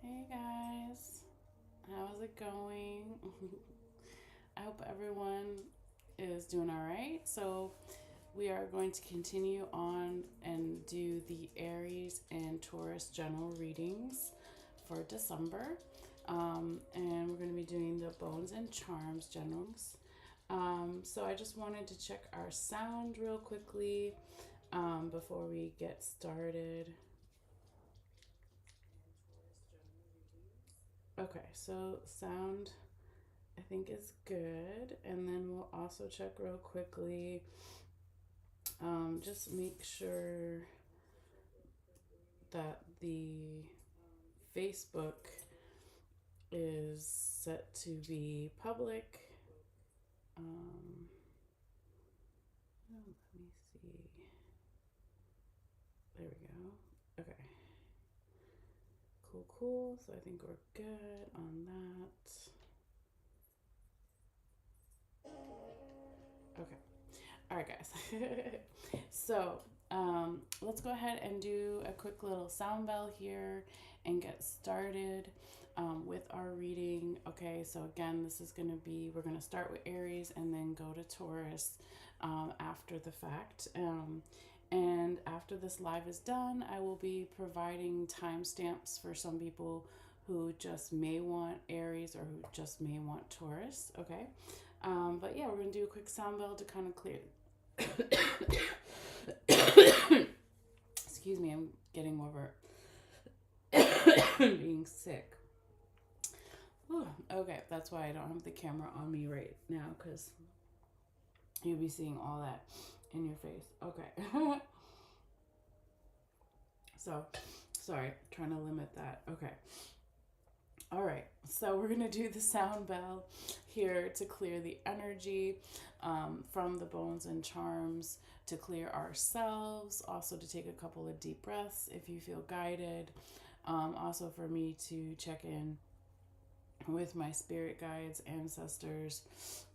Hey guys, how's it going? I hope everyone is doing all right. So, we are going to continue on and do the Aries and Taurus general readings for December. And we're going to be doing the Bones and Charms generals. So, I just wanted to check our sound real quickly before we get started. Okay, so sound I think is good. And then we'll also check real quickly. Just make sure that the Facebook is set to be public. Let me see. There we go. Okay. Cool, cool. So I think we're good on that. Okay. All right, guys. So let's go ahead and do a quick little sound bell here and get started with our reading. Okay, so again, this is going to be, we're going to start with Aries and then go to Taurus after the fact. And after this live is done, I will be providing timestamps for some people who just may want Aries or who just may want Taurus. Okay. But yeah, we're going to do a quick sound bell to kind of clear. Excuse me, I'm getting over being sick. Whew. Okay, that's why I don't have the camera on me right now, because you'll be seeing all that in your face. Okay. So, sorry, trying to limit that. Okay. All right, so we're going to do the sound bell here to clear the energy from the Bones and Charms, to clear ourselves, also to take a couple of deep breaths if you feel guided. Also for me to check in with my spirit guides, ancestors,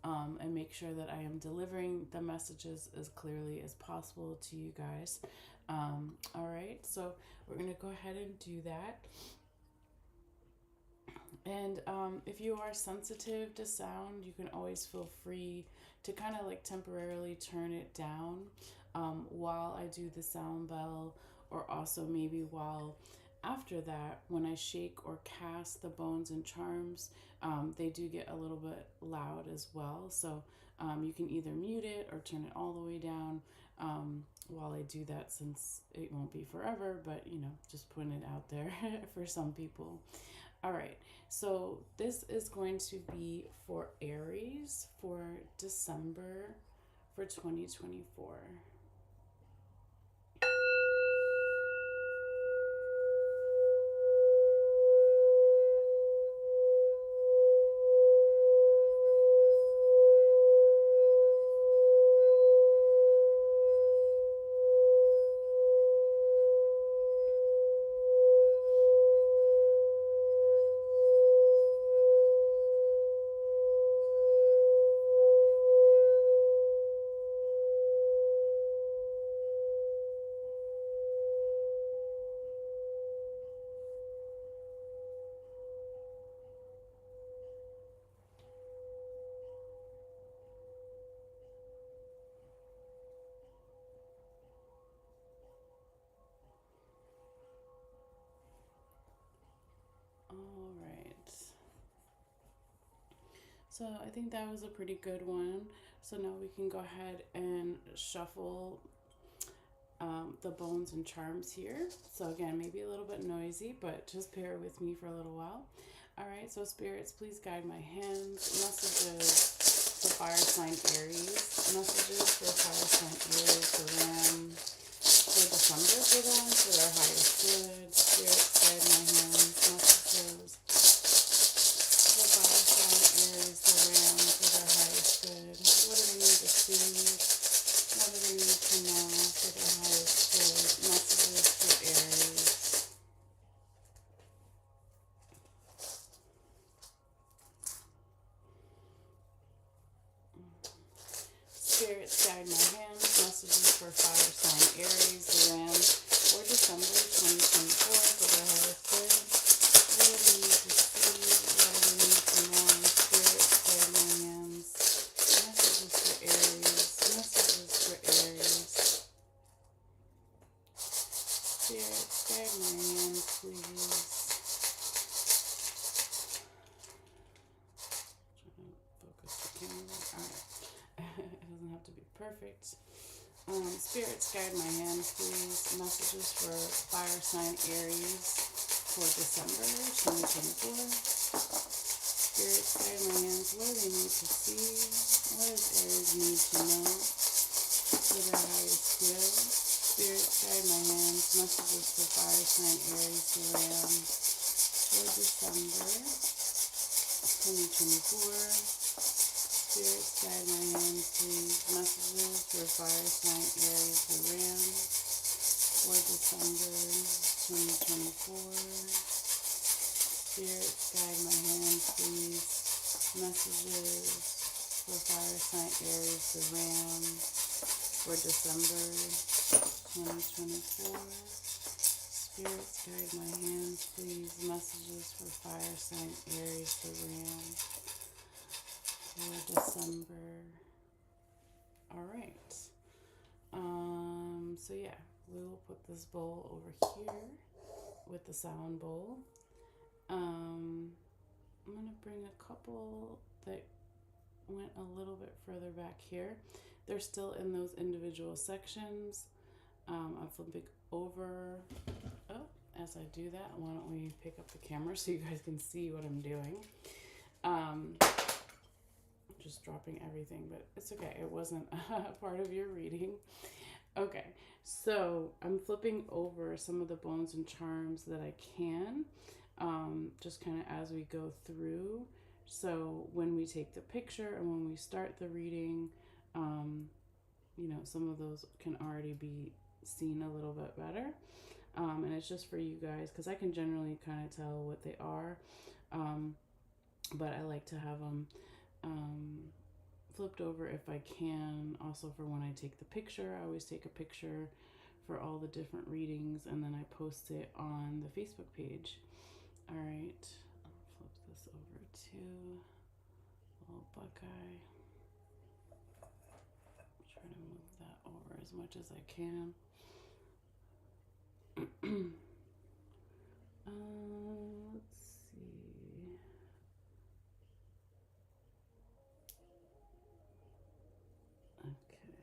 and make sure that I am delivering the messages as clearly as possible to you guys. All right, so we're going to go ahead and do that. And if you are sensitive to sound, you can always feel free to kind of like temporarily turn it down while I do the sound bell, or also maybe while after that, when I shake or cast the Bones and Charms, they do get a little bit loud as well. So you can either mute it or turn it all the way down while I do that, since it won't be forever, but just putting it out there for some people. All right, so this is going to be for Aries for December for 2024. All right. So I think that was a pretty good one. So now we can go ahead and shuffle the Bones and Charms here. So again, maybe a little bit noisy, but just bear with me for a little while. All right, so spirits, please guide my hands. Messages for fire sign Aries. Messages for fire sign Aries, the Ram, for December for them, for their highest good. Spirits, guide my hands. Messages for fire sign Aries, the Ram, for their highest good. What do they need to see? What do they need to know for their highest good? Messages for Aries. Spirits, guide my hands. Messages for fire sign Aries, the Ram, for December 2024 for their highest good. What do perfect. Spirits, guide my hand, please. Messages for fire sign Aries for December 2024. Spirits, guide my hands. What do they need to see? What does Aries need to know for their highest good? Spirits, guide my hands. Messages for fire sign Aries, the Ram for December 2024. Spirits, guide my hands, please. Messages for fire sign Aries, the Ram for December 2024. Spirits, guide my hands, please. Messages for fire sign Aries, the Ram for December 2024. Spirits, guide my hands, please. Messages for fire sign Aries, the Ram for December. All right. So yeah, we will put this bowl over here with the sound bowl. I'm gonna bring a couple that went a little bit further back here. They're still in those individual sections. I'm flipping over. Oh, as I do that, why don't we pick up the camera so you guys can see what I'm doing. Just dropping everything, but it's okay. It wasn't a part of your reading. Okay, so I'm flipping over some of the bones and charms that I can, just kind of as we go through. So when we take the picture and when we start the reading, you know, some of those can already be seen a little bit better. And it's just for you guys, because I can generally kind of tell what they are, but I like to have them flipped over if I can. Also for when I take the picture, I always take a picture for all the different readings and then I post it on the Facebook page. All right, I'll flip this over to little Buckeye. Try to move that over as much as I can. Let's see. Okay.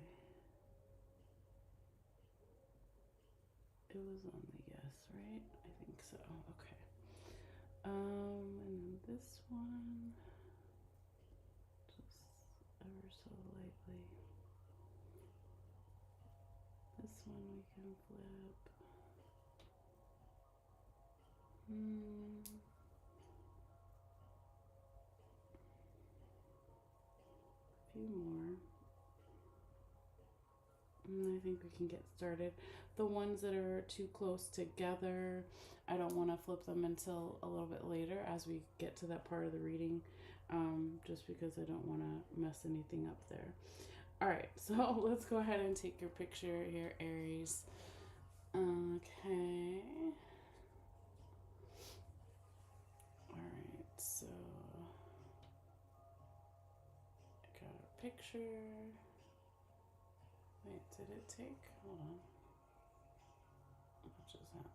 It was on the yes, right? I think so. Okay. And then this one, just ever so lightly. This one we can flip. A few more. And I think we can get started. The ones that are too close together, I don't want to flip them until a little bit later as we get to that part of the reading, just because I don't want to mess anything up there. All right, so let's go ahead and take your picture here, Aries. Okay. All right, so I got a picture. Wait, did it take? Hold on. What just happened?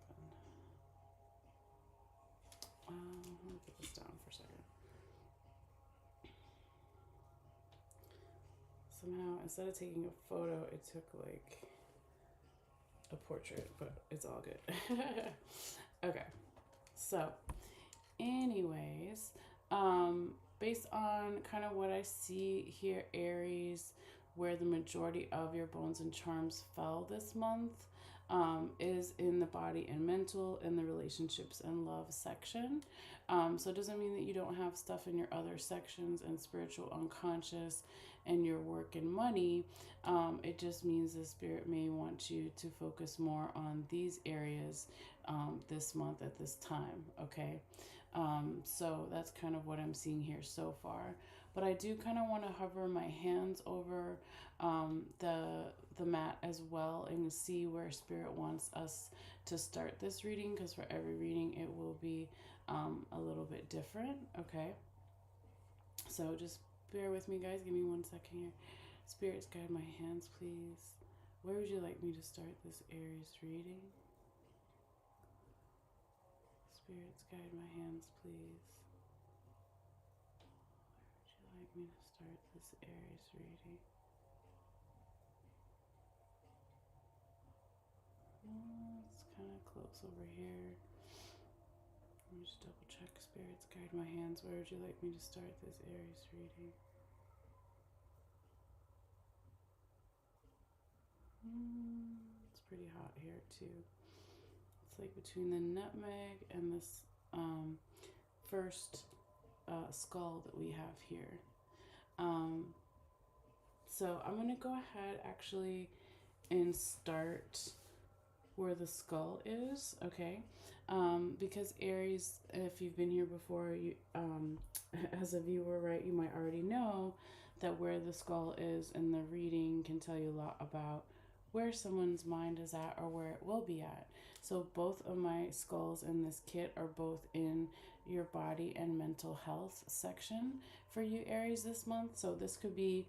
Let me put this down for a second. Somehow, instead of taking a photo, it took like a portrait, but it's all good. Okay, so anyways, based on kind of what I see here, Aries, where the majority of your bones and charms fell this month, is in the body and mental, in the relationships and love section. So it doesn't mean that you don't have stuff in your other sections and spiritual unconscious and your work and money. It just means the spirit may want you to focus more on these areas this month at this time, okay? So that's kind of what I'm seeing here so far. But I do kind of want to hover my hands over the mat as well and see where spirit wants us to start this reading, because for every reading it will be a little bit different, okay? So just bear with me, guys. Give me 1 second here. Spirits, guide my hands, please. Where would you like me to start this Aries reading? Spirits, guide my hands, please. Where would you like me to start this Aries reading? close over here. Let me just double check. Spirits, guide my hands. Where would you like me to start this Aries reading? It's pretty hot here too. It's like between the nutmeg and this first skull that we have here. So I'm going to go ahead actually and start where the skull is, okay? Because Aries, if you've been here before, you as a viewer, right, you might already know that where the skull is in the reading can tell you a lot about where someone's mind is at or where it will be at. So both of my skulls in this kit are both in your body and mental health section for you, Aries, this month. So this could be,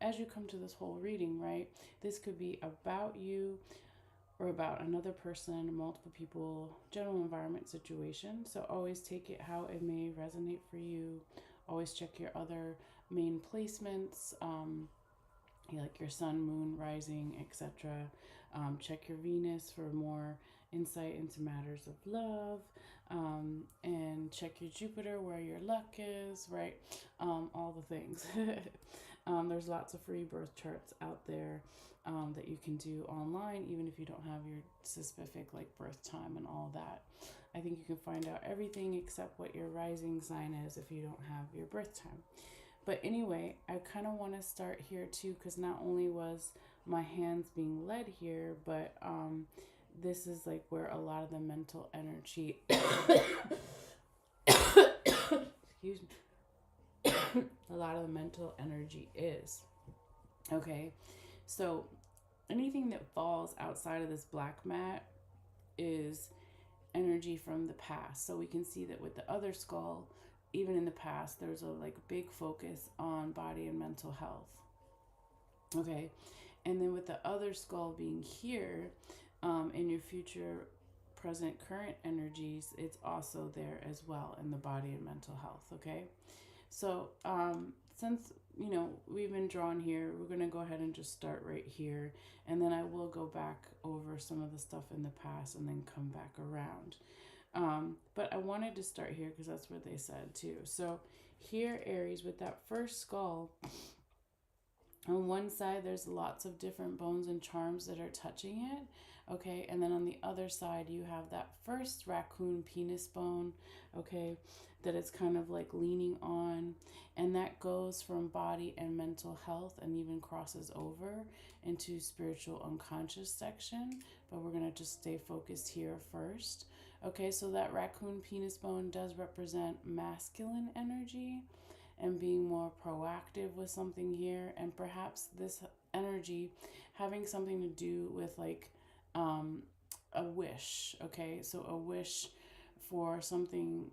as you come to this whole reading, right, this could be about you or about another person, multiple people, general environment situation. So always take it how it may resonate for you. Always check your other main placements, like your sun, moon, rising, etc. Check your Venus for more insight into matters of love, and check your Jupiter where your luck is, right? All the things. There's lots of free birth charts out there that you can do online, even if you don't have your specific like birth time and all that. I think you can find out everything except what your rising sign is if you don't have your birth time. But anyway, I kind of want to start here too, because not only was my hands being led here, but this is like where a lot of the mental energy, excuse me, a lot of the mental energy is. Okay, so anything that falls outside of this black mat is energy from the past. So we can see that with the other skull, even in the past, there's a like big focus on body and mental health. Okay, and then with the other skull being here, in your future, present, current energies, it's also there as well in the body and mental health. Okay, so since you know we've been drawn here, we're gonna go ahead and just start right here, and then I will go back over some of the stuff in the past and then come back around. But I wanted to start here because that's what they said too. So here, Aries, with that first skull, on one side there's lots of different bones and charms that are touching it. Okay, and then on the other side you have that first raccoon penis bone, okay, that it's kind of like leaning on, and that goes from body and mental health and even crosses over into spiritual unconscious section, but we're going to just stay focused here first. Okay, so that raccoon penis bone does represent masculine energy and being more proactive with something here, and perhaps this energy having something to do with like a wish. Okay, so a wish for something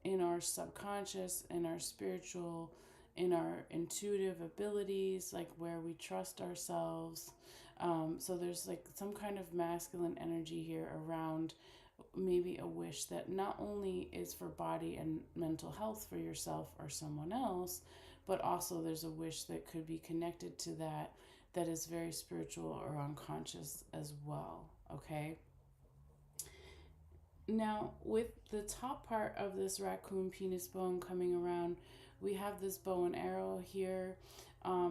in our subconscious, in our spiritual, in our intuitive abilities, like where we trust ourselves. So there's like some kind of masculine energy here around maybe a wish that not only is for body and mental health for yourself or someone else, but also there's a wish that could be connected to that that is very spiritual or unconscious as well. Okay, now with the top part of this raccoon penis bone coming around, we have this bow and arrow here,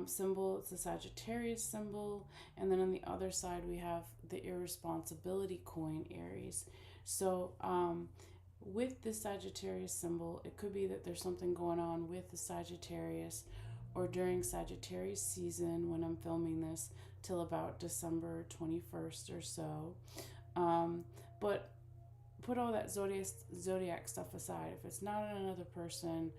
symbol. It's the Sagittarius symbol, and then on the other side we have the irresponsibility coin, Aries. So with the Sagittarius symbol, it could be that there's something going on with the Sagittarius or during Sagittarius season when I'm filming this till about December 21st or so. But put all that zodiac stuff aside. If it's not another person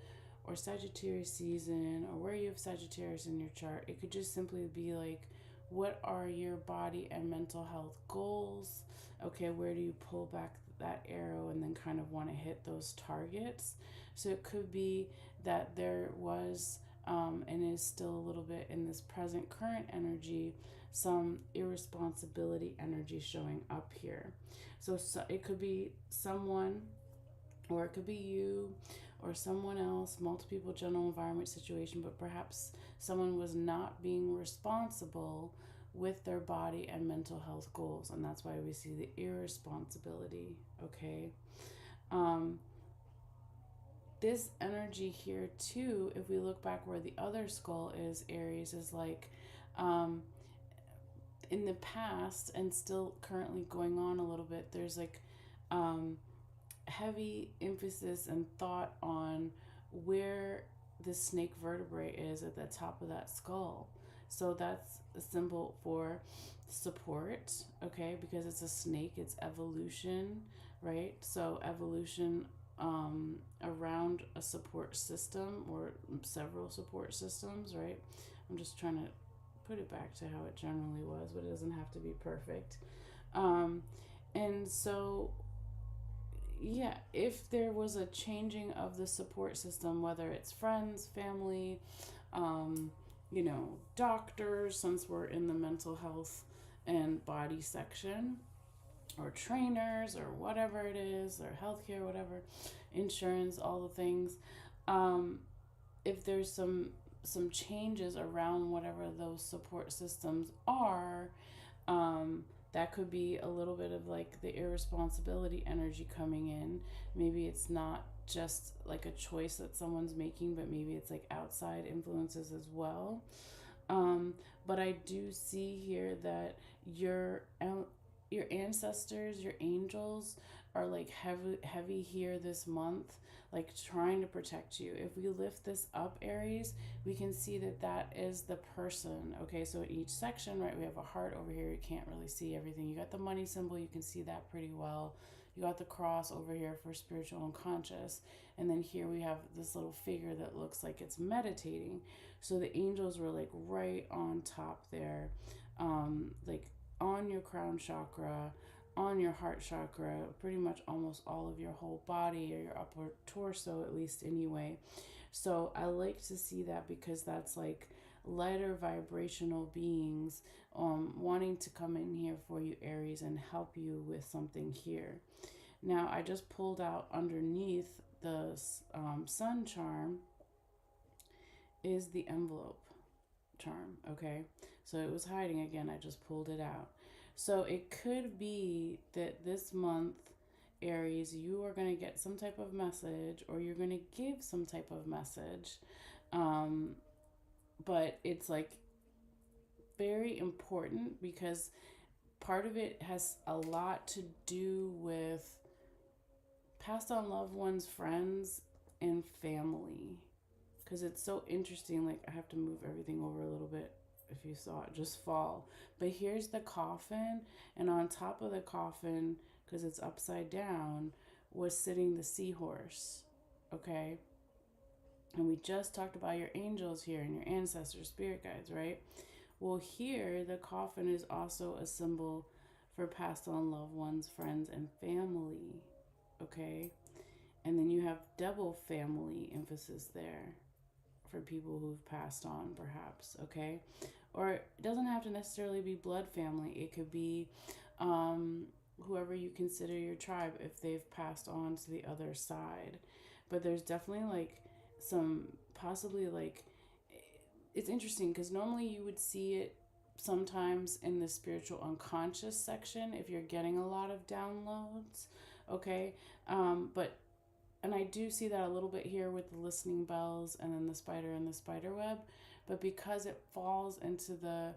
or Sagittarius season or where you have Sagittarius in your chart, it could just simply be like, what are your body and mental health goals? Okay, where do you pull back that arrow and then kind of want to hit those targets? So it could be that there was and is still a little bit in this present current energy, some irresponsibility energy showing up here. So it could be someone, or it could be you or someone else, multiple people, general environment situation, but perhaps someone was not being responsible with their body and mental health goals. And that's why we see the irresponsibility, okay? Um, this energy here too, if we look back where the other skull is, Aries, is like um, in the past and still currently going on a little bit, there's like um, heavy emphasis and thought on where the snake vertebrae is at the top of that skull. So that's a symbol for support, okay? Because it's a snake, it's evolution, right? So evolution around a support system or several support systems, right? I'm just trying to put it back to how it generally was, but it doesn't have to be perfect. Um, and so yeah, if there was a changing of the support system, whether it's friends, family, um, doctors, since we're in the mental health and body section, or trainers, or whatever it is, or healthcare, whatever, insurance, all the things. Um, if there's some changes around whatever those support systems are, um, that could be a little bit of like the irresponsibility energy coming in. Maybe it's not just like a choice that someone's making, but maybe it's like outside influences as well. But I do see here that your ancestors, your angels, are like heavy here this month, like trying to protect you. If we lift this up, Aries, we can see that that is the person. Okay, so in each section, right, we have a heart over here. You can't really see everything. You got the money symbol, you can see that pretty well. You got the cross over here for spiritual unconscious, and then here we have this little figure that looks like it's meditating. So the angels were like right on top there, like on your crown chakra, on your heart chakra, pretty much almost all of your whole body or your upper torso, at least anyway. So I like to see that because that's like lighter vibrational beings wanting to come in here for you, Aries, and help you with something here. Now, I just pulled out underneath the sun charm is the envelope charm, okay? So it was hiding again. I just pulled it out. So it could be that this month, Aries, you are going to get some type of message or you're going to give some type of message. But it's like very important because part of it has a lot to do with passed on loved ones, friends, and family. Because it's so interesting. Like, I have to move everything over a little bit if you saw it just fall. But here's the coffin, and on top of the coffin, because it's upside down, was sitting the seahorse. Okay? And we just talked about your angels here and your ancestors, spirit guides, right? Well, here, the coffin is also a symbol for passed on loved ones, friends, and family. Okay? And then you have double family emphasis there for people who've passed on, perhaps, okay? Or it doesn't have to necessarily be blood family. It could be whoever you consider your tribe if they've passed on to the other side. But there's definitely like some possibly like it's interesting because normally you would see it sometimes in the spiritual unconscious section if you're getting a lot of downloads, okay? But and I do see that a little bit here with the listening bells and then the spider and the spider web. But because it falls into the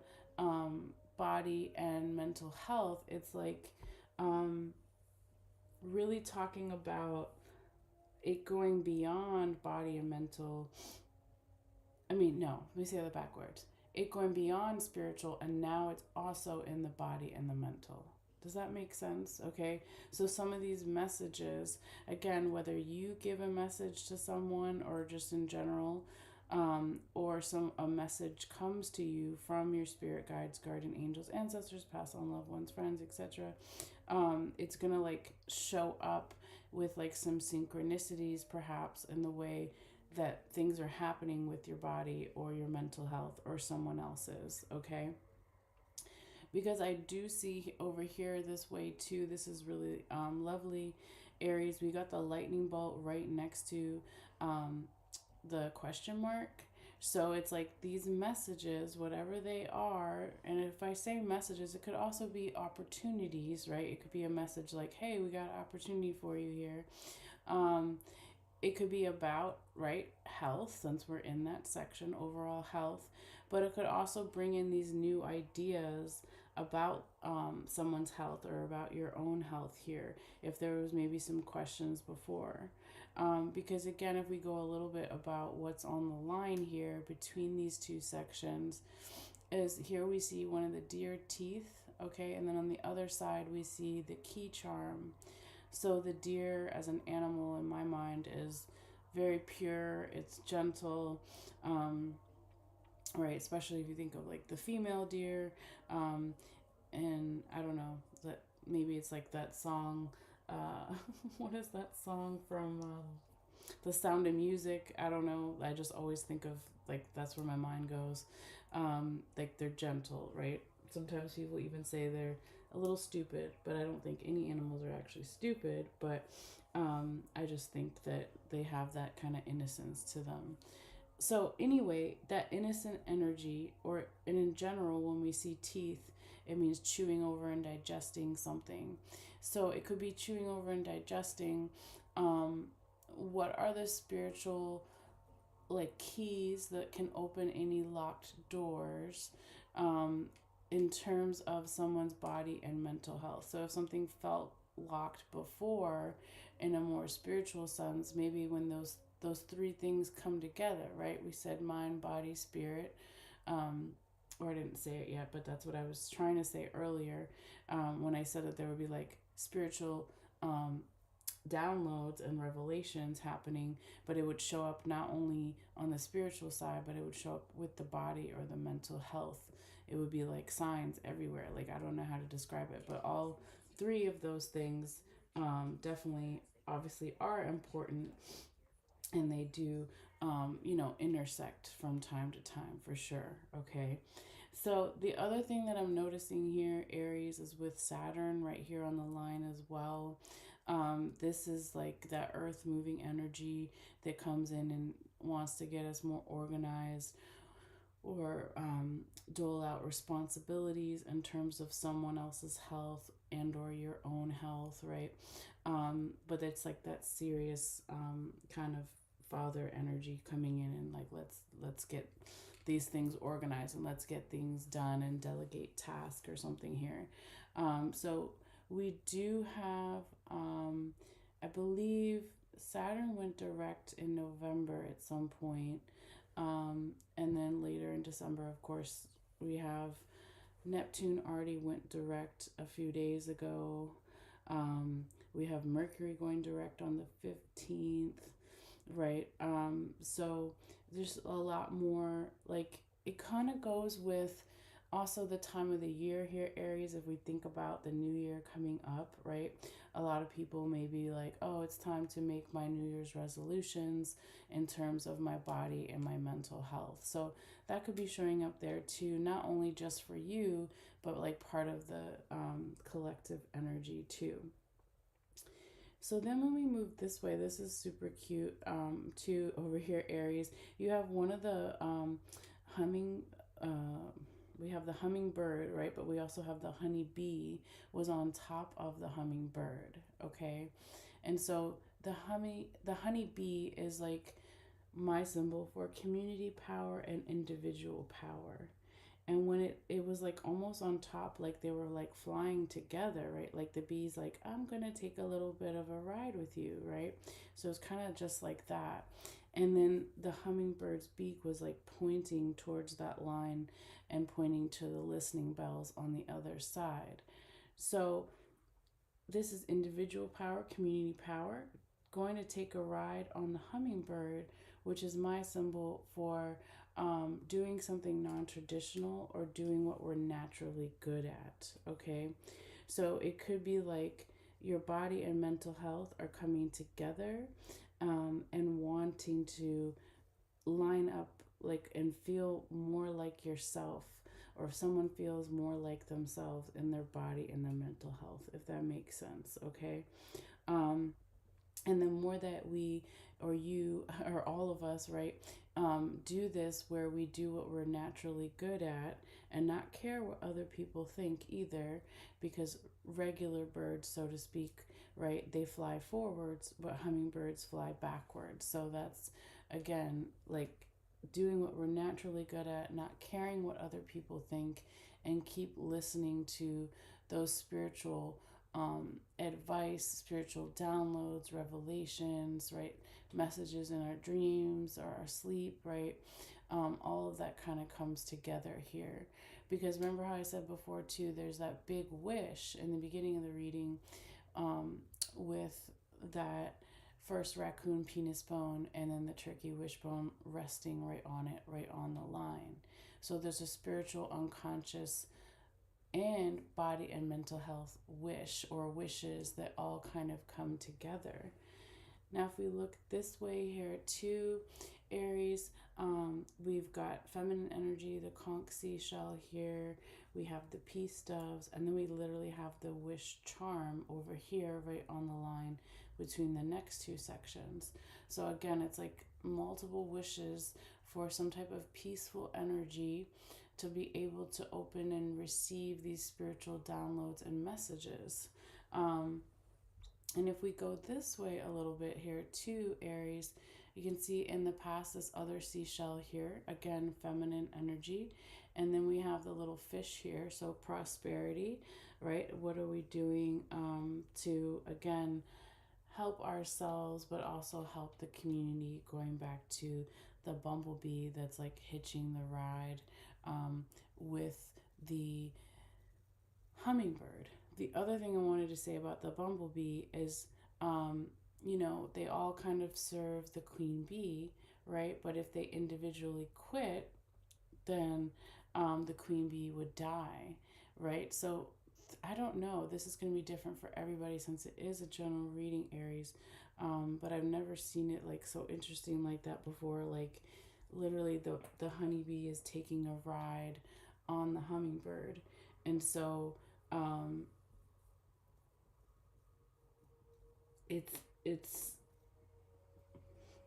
body and mental health, it's like really talking about it going beyond body and mental. I mean, no, let me say that backwards. It going beyond spiritual, and now it's also in the body and the mental. Does that make sense? Okay. So some of these messages, again, whether you give a message to someone or just in general, or a message comes to you from your spirit guides, guardian angels, ancestors, past on loved ones, friends, etc. It's gonna like show up with like some synchronicities, perhaps, in the way that things are happening with your body or your mental health or someone else's. Okay. Because I do see over here this way too. This is really lovely, Aries. We got the lightning bolt right next to the question mark. So it's like these messages, whatever they are, and if I say messages, it could also be opportunities, right? It could be a message like, hey, we got opportunity for you here. Um, it could be about, right, health, since we're in that section, overall health, but it could also bring in these new ideas about someone's health or about your own health here, if there was maybe some questions before. Because again, if we go a little bit about what's on the line here between these two sections, is here we see one of the deer teeth, okay, and then on the other side we see the key charm. So the deer as an animal in my mind is very pure, it's gentle, um, right? Especially if you think of like the female deer, um, and I don't know, that maybe it's like that song. What is that song from The Sound of Music? I don't know. I just always think of like that's where my mind goes. Like they're gentle, right? Sometimes people even say they're a little stupid, but I don't think any animals are actually stupid. But I just think that they have that kind of innocence to them. So anyway, that innocent energy, or and in general, when we see teeth, it means chewing over and digesting something. So it could be chewing over and digesting. Um, what are the spiritual like keys that can open any locked doors? Um, in terms of someone's body and mental health. So if something felt locked before in a more spiritual sense, maybe when those three things come together, right? We said mind, body, spirit. Um, or I didn't say it yet, but that's what I was trying to say earlier, when I said that there would be like spiritual um, downloads and revelations happening, but it would show up not only on the spiritual side, but it would show up with the body or the mental health. It would be like signs everywhere. Like, I don't know how to describe it, but all three of those things definitely, obviously, are important, and they do, intersect from time to time for sure. Okay. So the other thing that I'm noticing here, Aries, is with Saturn right here on the line as well. This is like that earth moving energy that comes in and wants to get us more organized, or dole out responsibilities in terms of someone else's health and or your own health, right? But it's like that serious kind of father energy coming in, and like let's get these things organized and let's get things done and delegate task or something here. So we do have, I believe Saturn went direct in November at some point. And then later in December, of course, we have Neptune already went direct a few days ago. We have Mercury going direct on the 15th, right? So there's a lot more, like, it kind of goes with also the time of the year here, Aries. If we think about the new year coming up, right? A lot of people may be like, oh, it's time to make my New Year's resolutions in terms of my body and my mental health. So that could be showing up there too, not only just for you, but like part of the collective energy too. So then when we move this way, this is super cute too over here, Aries. You have one of the humming, we have the hummingbird, right? But we also have the honeybee was on top of the hummingbird, okay? And so the honeybee is like my symbol for community power and individual power. And when it was like almost on top, like they were like flying together, right? Like the bee's like, I'm gonna take a little bit of a ride with you, right? So it's kind of just like that. And then the hummingbird's beak was like pointing towards that line and pointing to the listening bells on the other side. So this is individual power, community power. Going to take a ride on the hummingbird, which is my symbol for doing something non traditional or doing what we're naturally good at. Okay. So it could be like your body and mental health are coming together, and wanting to line up like and feel more like yourself, or if someone feels more like themselves in their body and their mental health, if that makes sense. Okay. um And the more that we, or you, or all of us, right, do this, where we do what we're naturally good at and not care what other people think either, because regular birds, so to speak, right, they fly forwards, but hummingbirds fly backwards. So that's, again, like doing what we're naturally good at, not caring what other people think, and keep listening to those spiritual advice, spiritual downloads, revelations, right? Messages in our dreams or our sleep, right? All of that kind of comes together here. Because remember how I said before, too, there's that big wish in the beginning of the reading, um, with that first raccoon penis bone and then the turkey wishbone resting right on it, right on the line. So there's a spiritual unconscious and body and mental health wish or wishes that all kind of come together. Now, if we look this way here too, Aries, we've got feminine energy, the conch seashell here. We have the peace doves, and then we literally have the wish charm over here, right on the line between the next two sections. So again, it's like multiple wishes for some type of peaceful energy to be able to open and receive these spiritual downloads and messages. Um, and if we go this way a little bit here too, Aries, you can see in the past this other seashell here, again, feminine energy. And then we have the little fish here, so prosperity, right? What are we doing to, again, help ourselves, but also help the community, going back to the bumblebee that's like hitching the ride with the hummingbird. The other thing I wanted to say about the bumblebee is, um, they all kind of serve the queen bee, right? But if they individually quit, then the queen bee would die, right? So I don't know. This is going to be different for everybody since it is a general reading, Aries. But I've never seen it like so interesting like that before. Like literally, the honeybee is taking a ride on the hummingbird, and so um, it's it's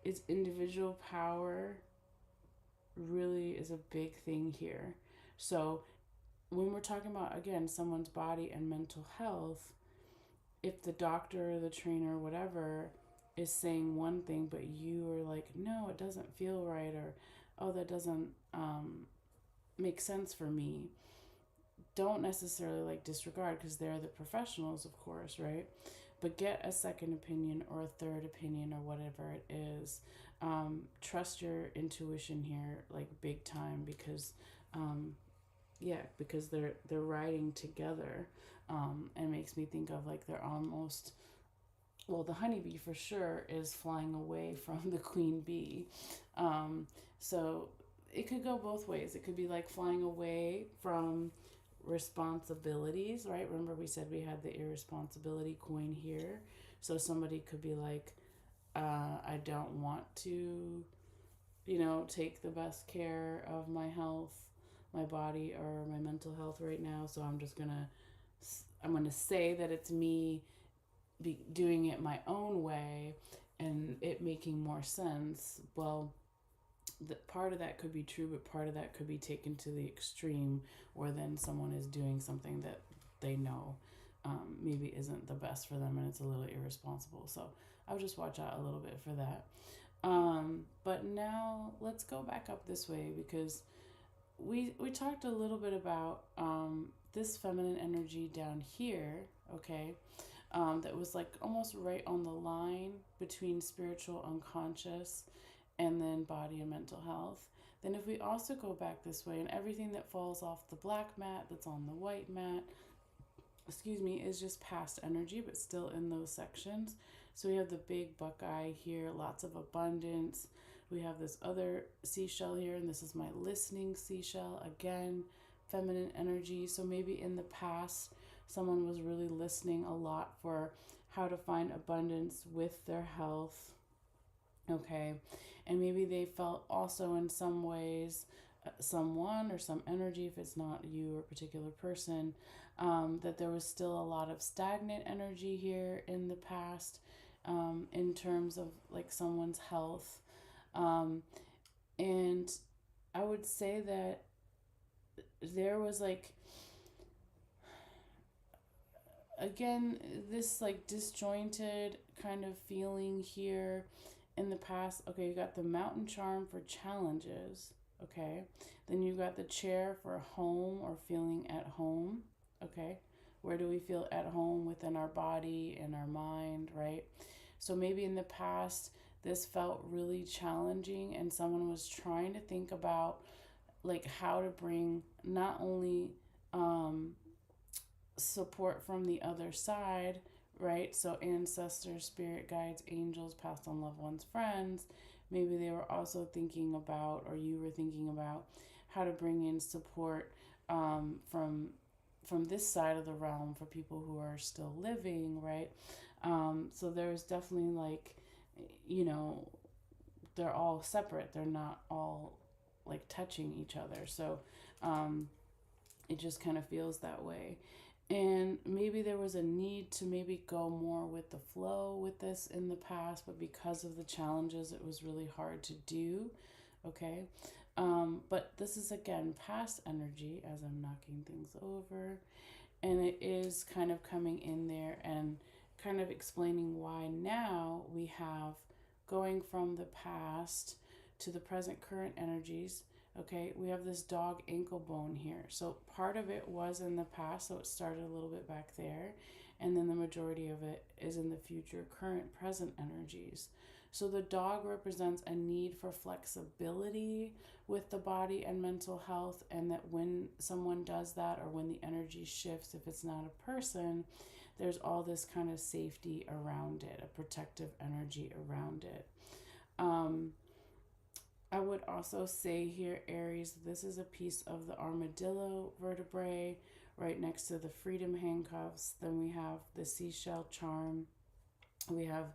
it's individual power really is a big thing here. So when we're talking about, again, someone's body and mental health, if the doctor or the trainer or whatever is saying one thing, but you are like, no, it doesn't feel right, or oh, that doesn't make sense for me, don't necessarily like disregard, because they're the professionals, of course, right? But get a second opinion or a third opinion or whatever it is. Trust your intuition here, like big time, because yeah, because they're riding together, and makes me think of like they're almost, well, the honeybee for sure is flying away from the queen bee. So it could go both ways. It could be like flying away from responsibilities, right? Remember we said we had the irresponsibility coin here. So somebody could be like, I don't want to, take the best care of my health, my body, or my mental health right now. So I'm gonna say that it's me doing it my own way and it making more sense. Well, part of that could be true, but part of that could be taken to the extreme, where then someone is doing something that they know maybe isn't the best for them, and it's a little irresponsible. So I would just watch out a little bit for that. But now let's go back up this way, because we talked a little bit about this feminine energy down here, okay? That was like almost right on the line between spiritual unconscious and then body and mental health. Then if we also go back this way, and everything that falls off the black mat that's on the white mat, is just past energy, but still in those sections. So we have the big buckeye here, lots of abundance. We have this other seashell here, and this is my listening seashell. Again, feminine energy. So maybe in the past, someone was really listening a lot for how to find abundance with their health. Okay. And maybe they felt also in some ways, someone or some energy, if it's not you or a particular person, that there was still a lot of stagnant energy here in the past. in terms of like someone's health. Um, and I would say that there was like, again, this like disjointed kind of feeling here in the past. Okay, you got the mountain charm for challenges. Okay, then you got the chair for home or feeling at home. Okay, where do we feel at home within our body and our mind, right? So maybe in the past, this felt really challenging, and someone was trying to think about like how to bring not only um, support from the other side, right? So, ancestors, spirit guides, angels, past on loved ones, friends. Maybe they were also thinking about, or you were thinking about, how to bring in support from this side of the realm for people who are still living, right? So there's definitely like, you know, they're all separate. They're not all like touching each other. So it just kind of feels that way. And maybe there was a need to maybe go more with the flow with this in the past, but because of the challenges, it was really hard to do. Okay. But this is again past energy as I'm knocking things over. And it is kind of coming in there and kind of explaining why now we have going from the past to the present current energies. Okay, we have this dog ankle bone here. So part of it was in the past, so it started a little bit back there. And then the majority of it is in the future, current, present energies. So the dog represents a need for flexibility with the body and mental health, and that when someone does that or when the energy shifts, if it's not a person, there's all this kind of safety around it, a protective energy around it. I would also say here, Aries, this is a piece of the armadillo vertebrae right next to the freedom handcuffs. Then we have the seashell charm. We have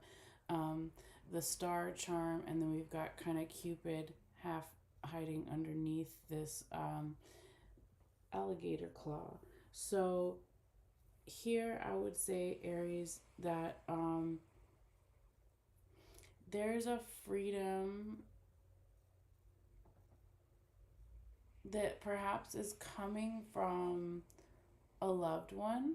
the star charm, and then we've got kind of Cupid half hiding underneath this alligator claw. So here I would say, Aries, that there's a freedom that perhaps is coming from a loved one,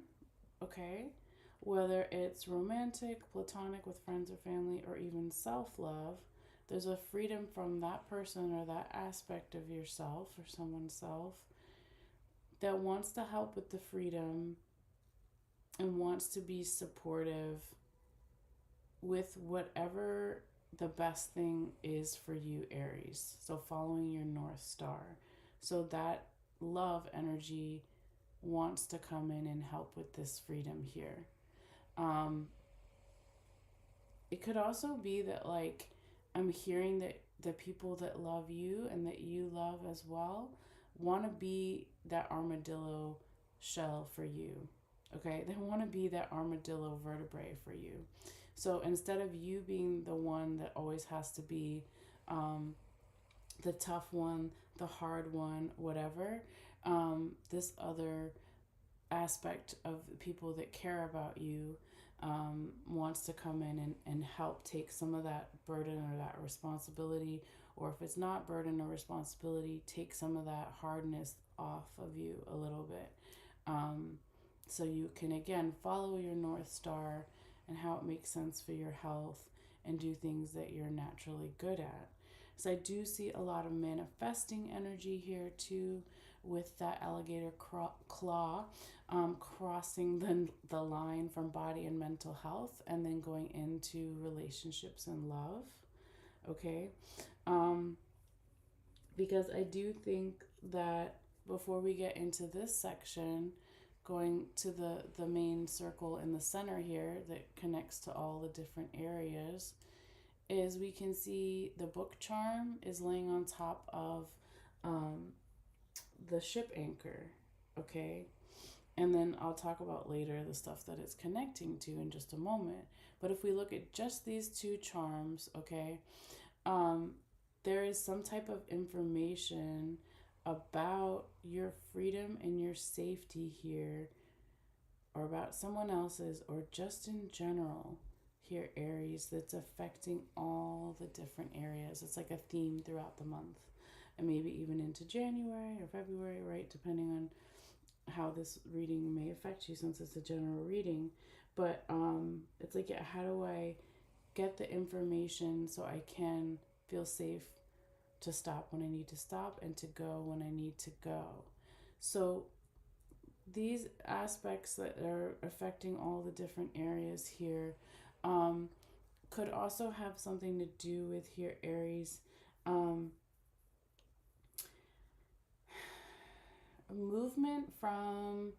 okay? Whether it's romantic, platonic with friends or family, or even self love, there's a freedom from that person or that aspect of yourself or someone's self that wants to help with the freedom and wants to be supportive with whatever the best thing is for you, Aries. So following your North Star. So that love energy wants to come in and help with this freedom here. It could also be that, like, I'm hearing that the people that love you and that you love as well want to be that armadillo shell for you. Okay, they want to be that armadillo vertebrae for you. So instead of you being the one that always has to be the tough one, the hard one, whatever, this other aspect of people that care about you wants to come in and help take some of that burden or that responsibility, or if it's not burden or responsibility, take some of that hardness off of you a little bit. So you can again follow your North Star and how it makes sense for your health and do things that you're naturally good at. So I do see a lot of manifesting energy here too, with that alligator claw crossing the line from body and mental health and then going into relationships and love. Okay. Because I do think that before we get into this section, going to the main circle in the center here that connects to all the different areas, is we can see the book charm is laying on top of the ship anchor, okay? And then I'll talk about later the stuff that it's connecting to in just a moment. But if we look at just these two charms, okay, there is some type of information about your freedom and your safety here, or about someone else's, or just in general here, Aries, that's affecting all the different areas. It's like a theme throughout the month, and maybe even into January or February, right? Depending on how this reading may affect you, since it's a general reading. But it's like, yeah, how do I get the information so I can feel safe to stop when I need to stop and to go when I need to go? So these aspects that are affecting all the different areas here um, could also have something to do with here, Aries. Um, Movement from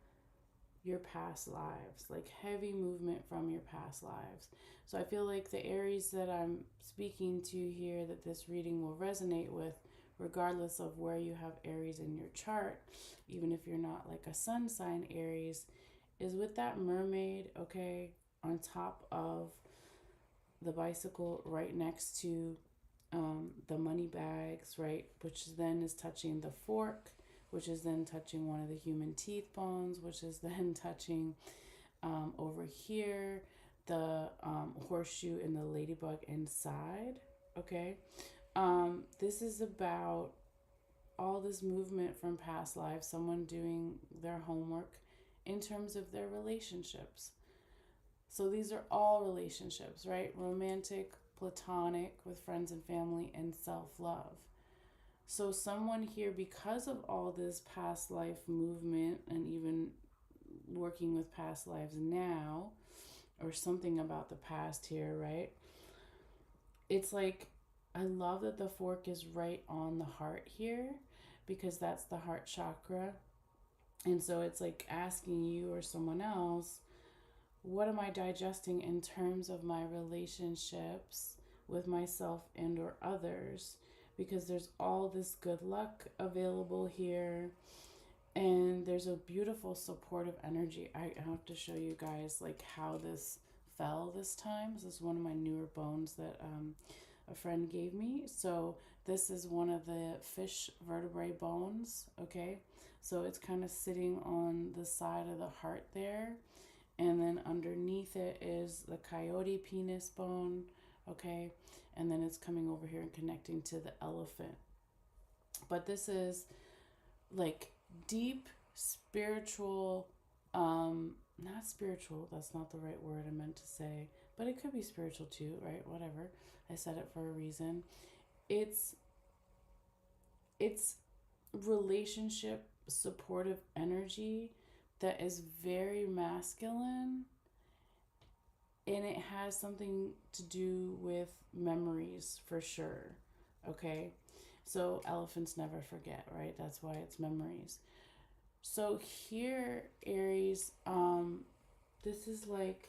your past lives, like heavy movement from your past lives. So I feel like the Aries that I'm speaking to here, that this reading will resonate with, regardless of where you have Aries in your chart, even if you're not like a sun sign Aries, is with that mermaid, okay, on top of the bicycle, right next to the money bags, right, which then is touching the fork, which is then touching one of the human teeth bones, which is then touching over here the horseshoe and the ladybug inside. Okay, this is about all this movement from past lives, someone doing their homework in terms of their relationships. So these are all relationships, right? Romantic, platonic, with friends and family, and self love. So, someone here, because of all this past life movement and even working with past lives now, or something about the past here, right? It's like, I love that the fork is right on the heart here, because that's the heart chakra. And so it's like asking you or someone else, what am I digesting in terms of my relationships with myself and or others? Because there's all this good luck available here, and there's a beautiful supportive energy. I have to show you guys like how this fell this time. This is one of my newer bones that a friend gave me. So this is one of the fish vertebrae bones, okay? So it's kind of sitting on the side of the heart there, and then underneath it is the coyote penis bone, okay? And then it's coming over here and connecting to the elephant. But this is like deep spiritual, not spiritual, that's not the right word I meant to say, but it could be spiritual too, right? Whatever. I said it for a reason. It's relationship supportive energy that is very masculine, and it has something to do with memories for sure. Okay, so elephants never forget, right? That's why it's memories. So here, Aries, this is like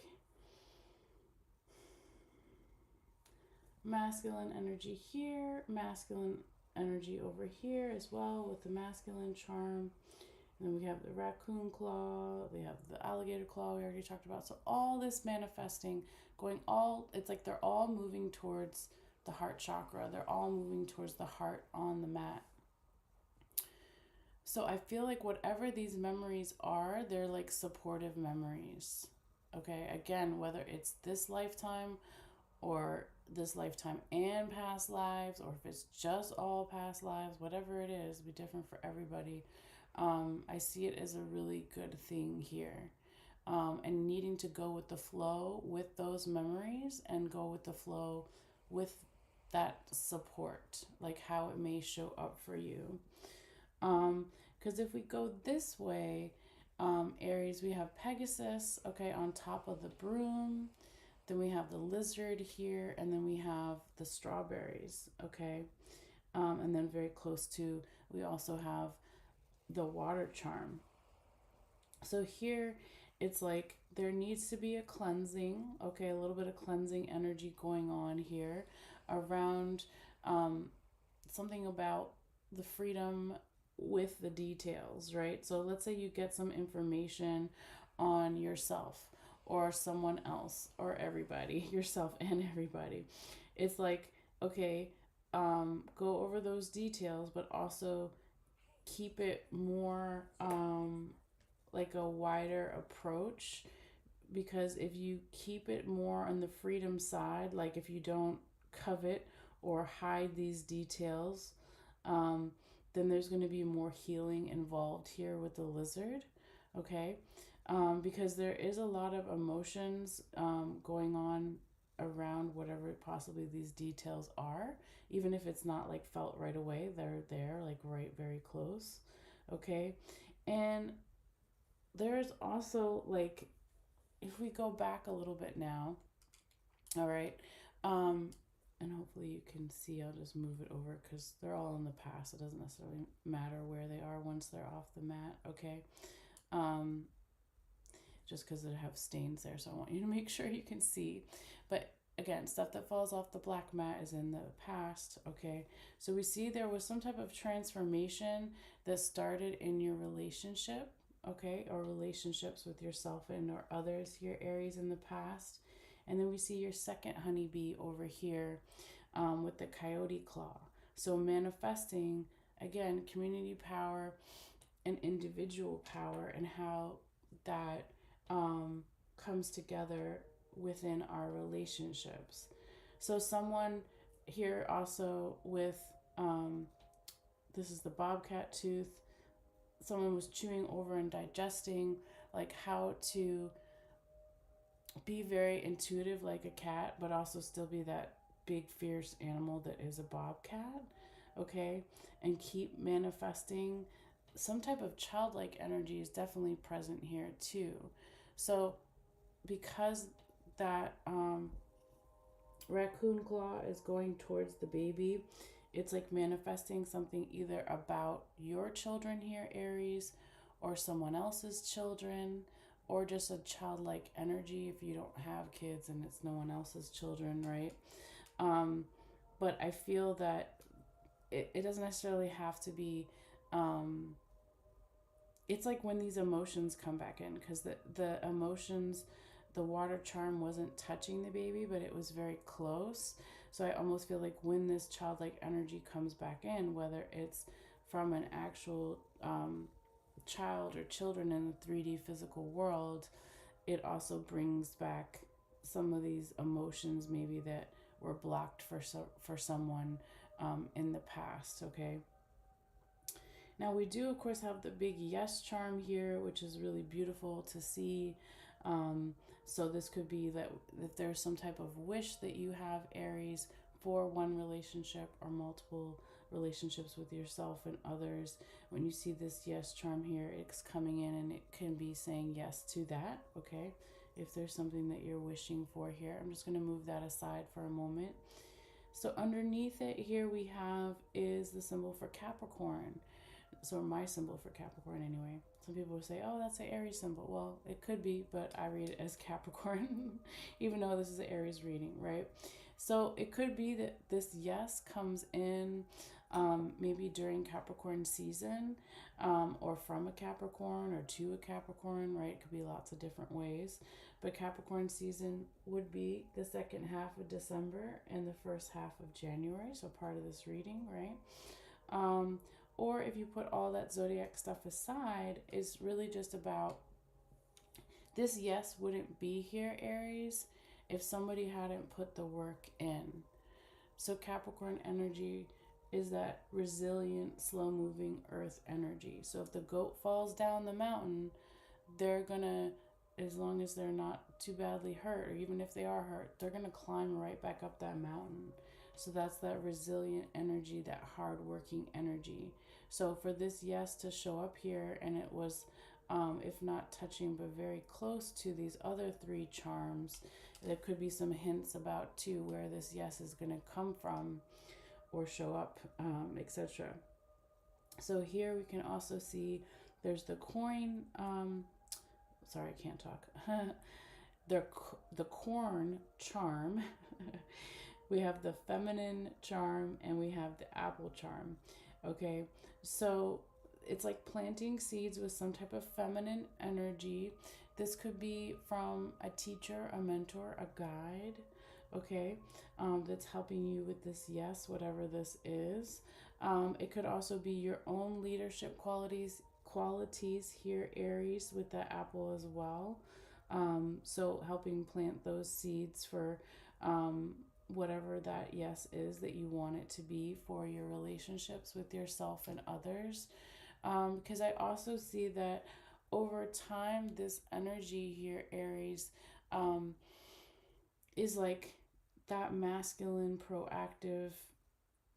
masculine energy here, masculine energy over here as well, with the masculine charm. And then we have the raccoon claw, we have the alligator claw we already talked about. So all this manifesting, it's like they're all moving towards the heart chakra. They're all moving towards the heart on the mat. So I feel like whatever these memories are, they're like supportive memories. Okay, again, whether it's this lifetime or this lifetime and past lives, or if it's just all past lives, whatever it is, it'll be different for everybody. I see it as a really good thing here. And needing to go with the flow with those memories, and go with the flow with that support, like how it may show up for you. Because if we go this way, Aries, we have Pegasus, okay, on top of the broom. Then we have the lizard here, and then we have the strawberries, okay? And then very close to, we also have the water charm. So here, it's like there needs to be a cleansing, okay? A little bit of cleansing energy going on here around something about the freedom with the details, right? So let's say you get some information on yourself or someone else or everybody, yourself and everybody. It's like, okay, go over those details, but also keep it more like a wider approach, because if you keep it more on the freedom side, like if you don't covet or hide these details, um, then there's going to be more healing involved here with the lizard, okay? Because there is a lot of emotions going on around whatever possibly these details are, even if it's not like felt right away, they're there, like right very close, okay? And there's also like, if we go back a little bit now, all right, um, and hopefully you can see, I'll just move it over because they're all in the past. It doesn't necessarily matter where they are once they're off the mat, okay? Um, just because it have stains there, so I want you to make sure you can see. But again, stuff that falls off the black mat is in the past, okay? So we see there was some type of transformation that started in your relationship, okay, or relationships with yourself and or others here, Aries, in the past. And then we see your second honeybee over here with the coyote claw. So manifesting, again, community power and individual power, and how that comes together within our relationships. So someone here also with, this is the bobcat tooth, someone was chewing over and digesting like how to be very intuitive like a cat, but also still be that big fierce animal that is a bobcat, okay? And keep manifesting. Some type of childlike energy is definitely present here too. So because that raccoon claw is going towards the baby, it's like manifesting something either about your children here, Aries, or someone else's children, or just a childlike energy if you don't have kids and it's no one else's children, right? But I feel that it doesn't necessarily have to be, it's like when these emotions come back in, because the emotions, the water charm wasn't touching the baby, but it was very close. So I almost feel like when this childlike energy comes back in, whether it's from an actual child or children in the 3D physical world, it also brings back some of these emotions maybe that were blocked for someone in the past, okay? Now we do, of course, have the big yes charm here, which is really beautiful to see. So this could be that if there's some type of wish that you have, Aries, for one relationship or multiple relationships with yourself and others, when you see this yes charm here, it's coming in and it can be saying yes to that, okay? If there's something that you're wishing for here. I'm just going to move that aside for a moment. So underneath it here we have is the symbol for Capricorn. So my symbol for Capricorn anyway. Some people will say, oh, that's an Aries symbol. Well, it could be, but I read it as Capricorn, even though this is an Aries reading, right? So it could be that this yes comes in maybe during Capricorn season, or from a Capricorn or to a Capricorn, right? It could be lots of different ways. But Capricorn season would be the second half of December and the first half of January, so part of this reading, right? Or if you put all that zodiac stuff aside, it's really just about this yes wouldn't be here, Aries, if somebody hadn't put the work in. So Capricorn energy is that resilient, slow moving earth energy. So if the goat falls down the mountain, they're gonna, as long as they're not too badly hurt, or even if they are hurt, they're gonna climb right back up that mountain. So that's that resilient energy, that hardworking energy. So for this yes to show up here, and it was, if not touching, but very close to these other three charms, there could be some hints about too where this yes is going to come from or show up, etc. So here we can also see there's the coin, sorry, I can't talk. The corn charm. We have the feminine charm and we have the apple charm. Okay, so it's like planting seeds with some type of feminine energy. This could be from a teacher, a mentor, a guide, okay, that's helping you with this yes, whatever this is. It could also be your own leadership qualities here, Aries, with the apple as well. So helping plant those seeds for whatever that yes is that you want it to be for your relationships with yourself and others. Because I also see that over time, this energy here, Aries, um, is like that masculine, proactive,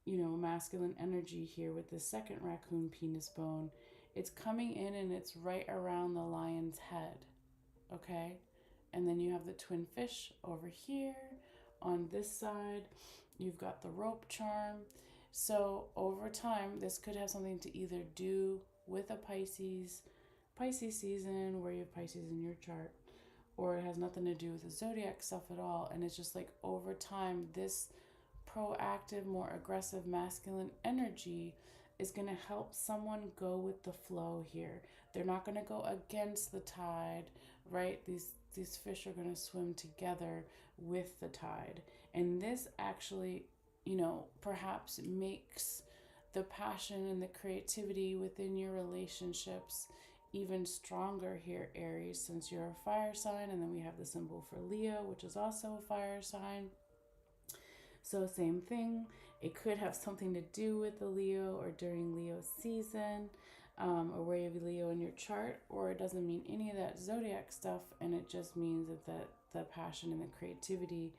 masculine energy here with the second raccoon penis bone. It's coming in and it's right around the lion's head, okay? And then you have the twin fish over here on this side. You've got the rope charm. So over time, this could have something to either do with a Pisces season where you have Pisces in your chart, or it has nothing to do with the zodiac stuff at all. And it's just like over time, this proactive, more aggressive masculine energy is going to help someone go with the flow here. They're not going to go against the tide, right? These fish are going to swim together with the tide. And this actually, perhaps makes the passion and the creativity within your relationships even stronger here, Aries, since you're a fire sign. And then we have the symbol for Leo, which is also a fire sign. So same thing. It could have something to do with the Leo or during Leo season, or where you have Leo in your chart, or it doesn't mean any of that zodiac stuff, and it just means that the passion and the creativity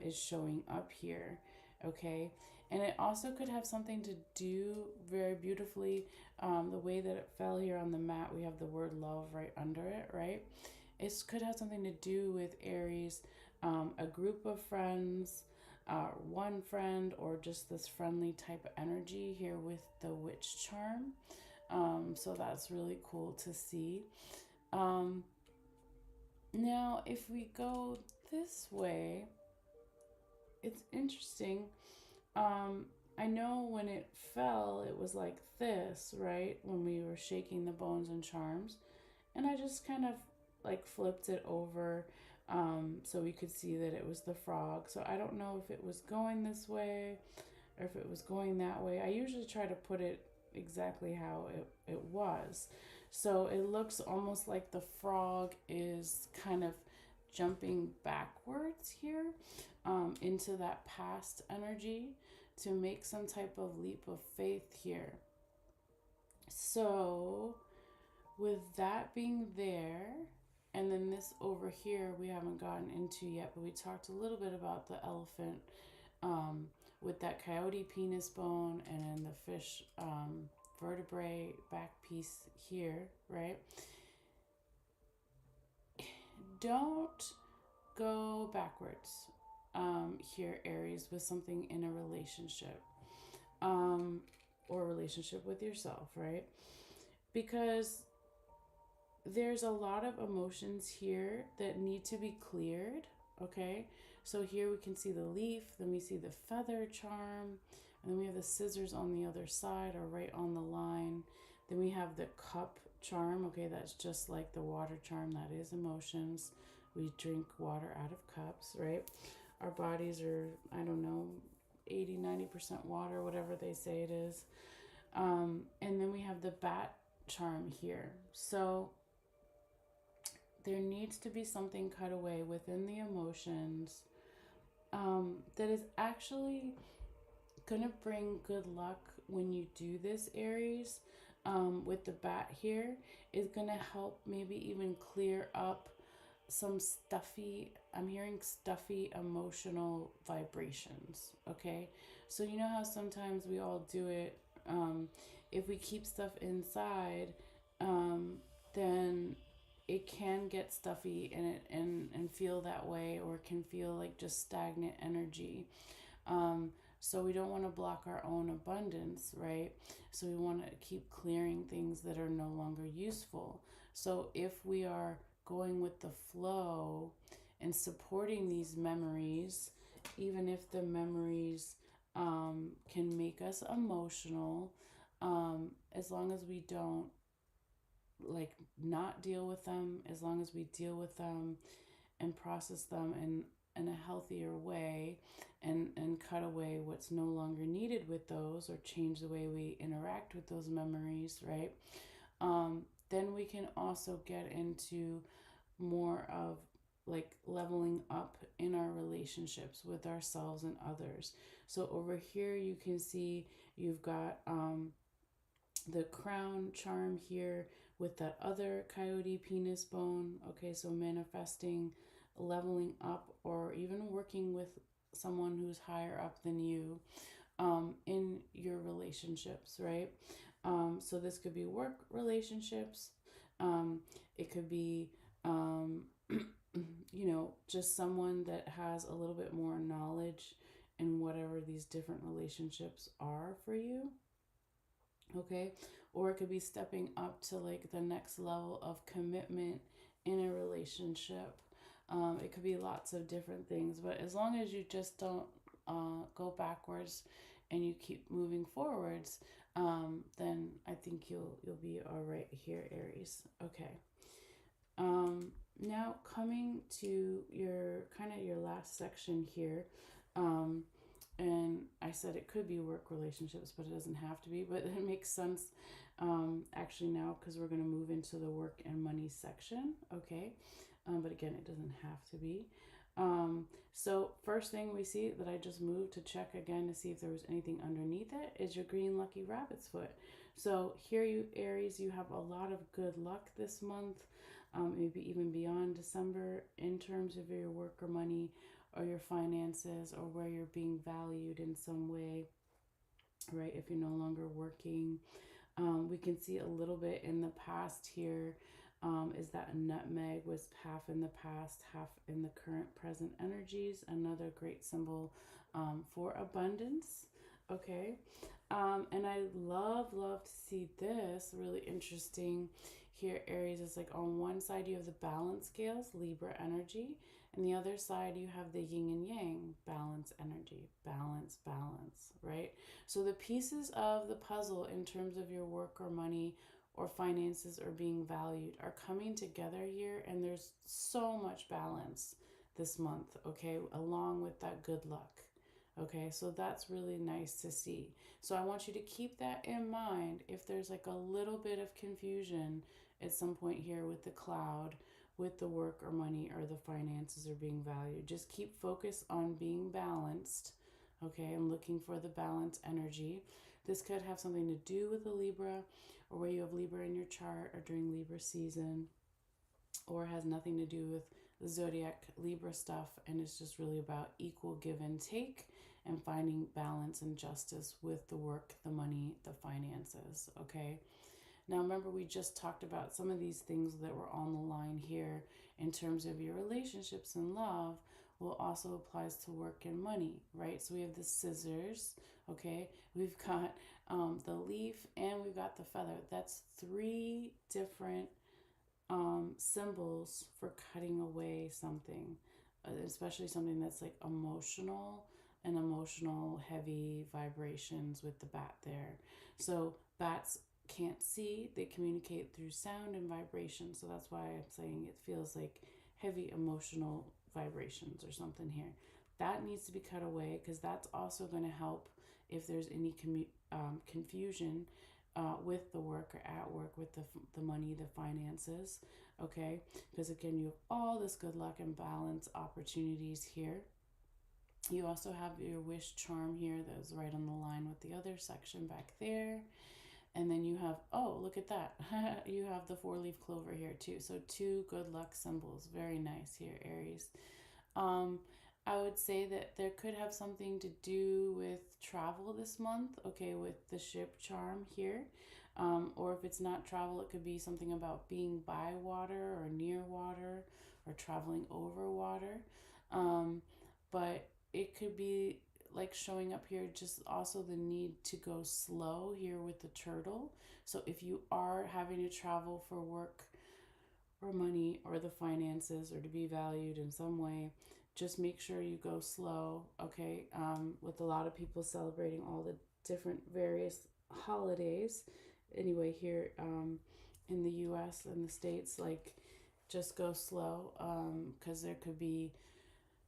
is showing up here, okay? And it also could have something to do very beautifully, the way that it fell here on the mat, we have the word love right under it, right? It could have something to do with Aries, a group of friends, one friend, or just this friendly type of energy here with the witch charm. So that's really cool to see. Now, if we go this way, it's interesting. I know when it fell, it was like this, right? When we were shaking the bones and charms. And I just kind of like flipped it over so we could see that it was the frog. So I don't know if it was going this way or if it was going that way. I usually try to put it exactly how it was. So it looks almost like the frog is kind of jumping backwards here into that past energy to make some type of leap of faith here. So with that being there, and then this over here we haven't gotten into yet, but we talked a little bit about the elephant with that coyote penis bone and then the fish vertebrae back piece here, right? Don't go backwards here, Aries, with something in a relationship or relationship with yourself, right? Because there's a lot of emotions here that need to be cleared, okay? So here we can see the leaf, then we see the feather charm, and then we have the scissors on the other side or right on the line. Then we have the cup charm, okay? That's just like the water charm, that is emotions. We drink water out of cups, right? Our bodies are, I don't know, 80-90% water, whatever they say it is. And then we have the bat charm here. So there needs to be something cut away within the emotions that is actually going to bring good luck when you do this, Aries. With the bat here is going to help maybe even clear up some stuffy, I'm hearing stuffy emotional vibrations, okay? So you know how sometimes we all do it, if we keep stuff inside, then it can get stuffy and feel that way, or it can feel like just stagnant energy. So we don't want to block our own abundance, right? So we want to keep clearing things that are no longer useful. So if we are going with the flow and supporting these memories, even if the memories can make us emotional, as long as we don't like not deal with them, as long as we deal with them and process them in a healthier way, and cut away what's no longer needed with those, or change the way we interact with those memories, right? Then we can also get into more of like leveling up in our relationships with ourselves and others. So over here you can see you've got the crown charm here with that other coyote penis bone. Okay, so manifesting leveling up or even working with someone who's higher up than you in your relationships, right? So this could be work relationships. It could be, um, just someone that has a little bit more knowledge in whatever these different relationships are for you. Okay, or it could be stepping up to like the next level of commitment in a relationship. It could be lots of different things, but as long as you just don't go backwards and you keep moving forwards, then I think you'll be all right here, Aries. Okay. Now coming to your kind of your last section here, um, and I said it could be work relationships, but it doesn't have to be. But it makes sense actually now because we're going to move into the work and money section. Okay, but again, it doesn't have to be. So first thing we see that I just moved to check again to see if there was anything underneath it is your green lucky rabbit's foot. So here, you Aries, you have a lot of good luck this month, maybe even beyond December in terms of your work or money or your finances or where you're being valued in some way, right? If you're no longer working, we can see a little bit in the past here. Is that a nutmeg was half in the past, half in the current present energies. Another great symbol for abundance. Okay. And I love to see this really interesting here, Aries. Is like on one side you have the balance scales, Libra energy, and the other side you have the yin and yang, balance energy, balance, right? So the pieces of the puzzle in terms of your work or money or finances or being valued are coming together here, and there's so much balance this month, okay, along with that good luck. Okay, so that's really nice to see. So I want you to keep that in mind if there's like a little bit of confusion at some point here with the cloud, with the work or money or the finances are being valued. Just keep focus on being balanced, okay, and looking for the balance energy. This could have something to do with the Libra or where you have Libra in your chart or during Libra season, or has nothing to do with the zodiac Libra stuff, and it's just really about equal give and take and finding balance and justice with the work, the money, the finances, okay? Now remember, we just talked about some of these things that were on the line here in terms of your relationships and love will also applies to work and money, right? So we have the scissors, okay? We've got the leaf and we've got the feather. That's three different symbols for cutting away something, especially something that's like emotional and emotional heavy vibrations with the bat there. So bats can't see, they communicate through sound and vibration. So that's why I'm saying it feels like heavy emotional vibrations or something here. That needs to be cut away because that's also going to help if there's any confusion with the work or at work with the money, the finances, okay? Because again, you have all this good luck and balance opportunities here. You also have your wish charm here that is right on the line with the other section back there. And then you have, oh, look at that. You have the 4-leaf clover here too. So 2 good luck symbols. Very nice here, Aries. I would say that there could have something to do with travel this month, okay, with the ship charm here. Or if it's not travel, it could be something about being by water or near water or traveling over water. But it could be like showing up here just also the need to go slow here with the turtle. So if you are having to travel for work or money or the finances or to be valued in some way, just make sure you go slow, okay? With a lot of people celebrating all the different various holidays anyway here in the US and the States, like just go slow because there could be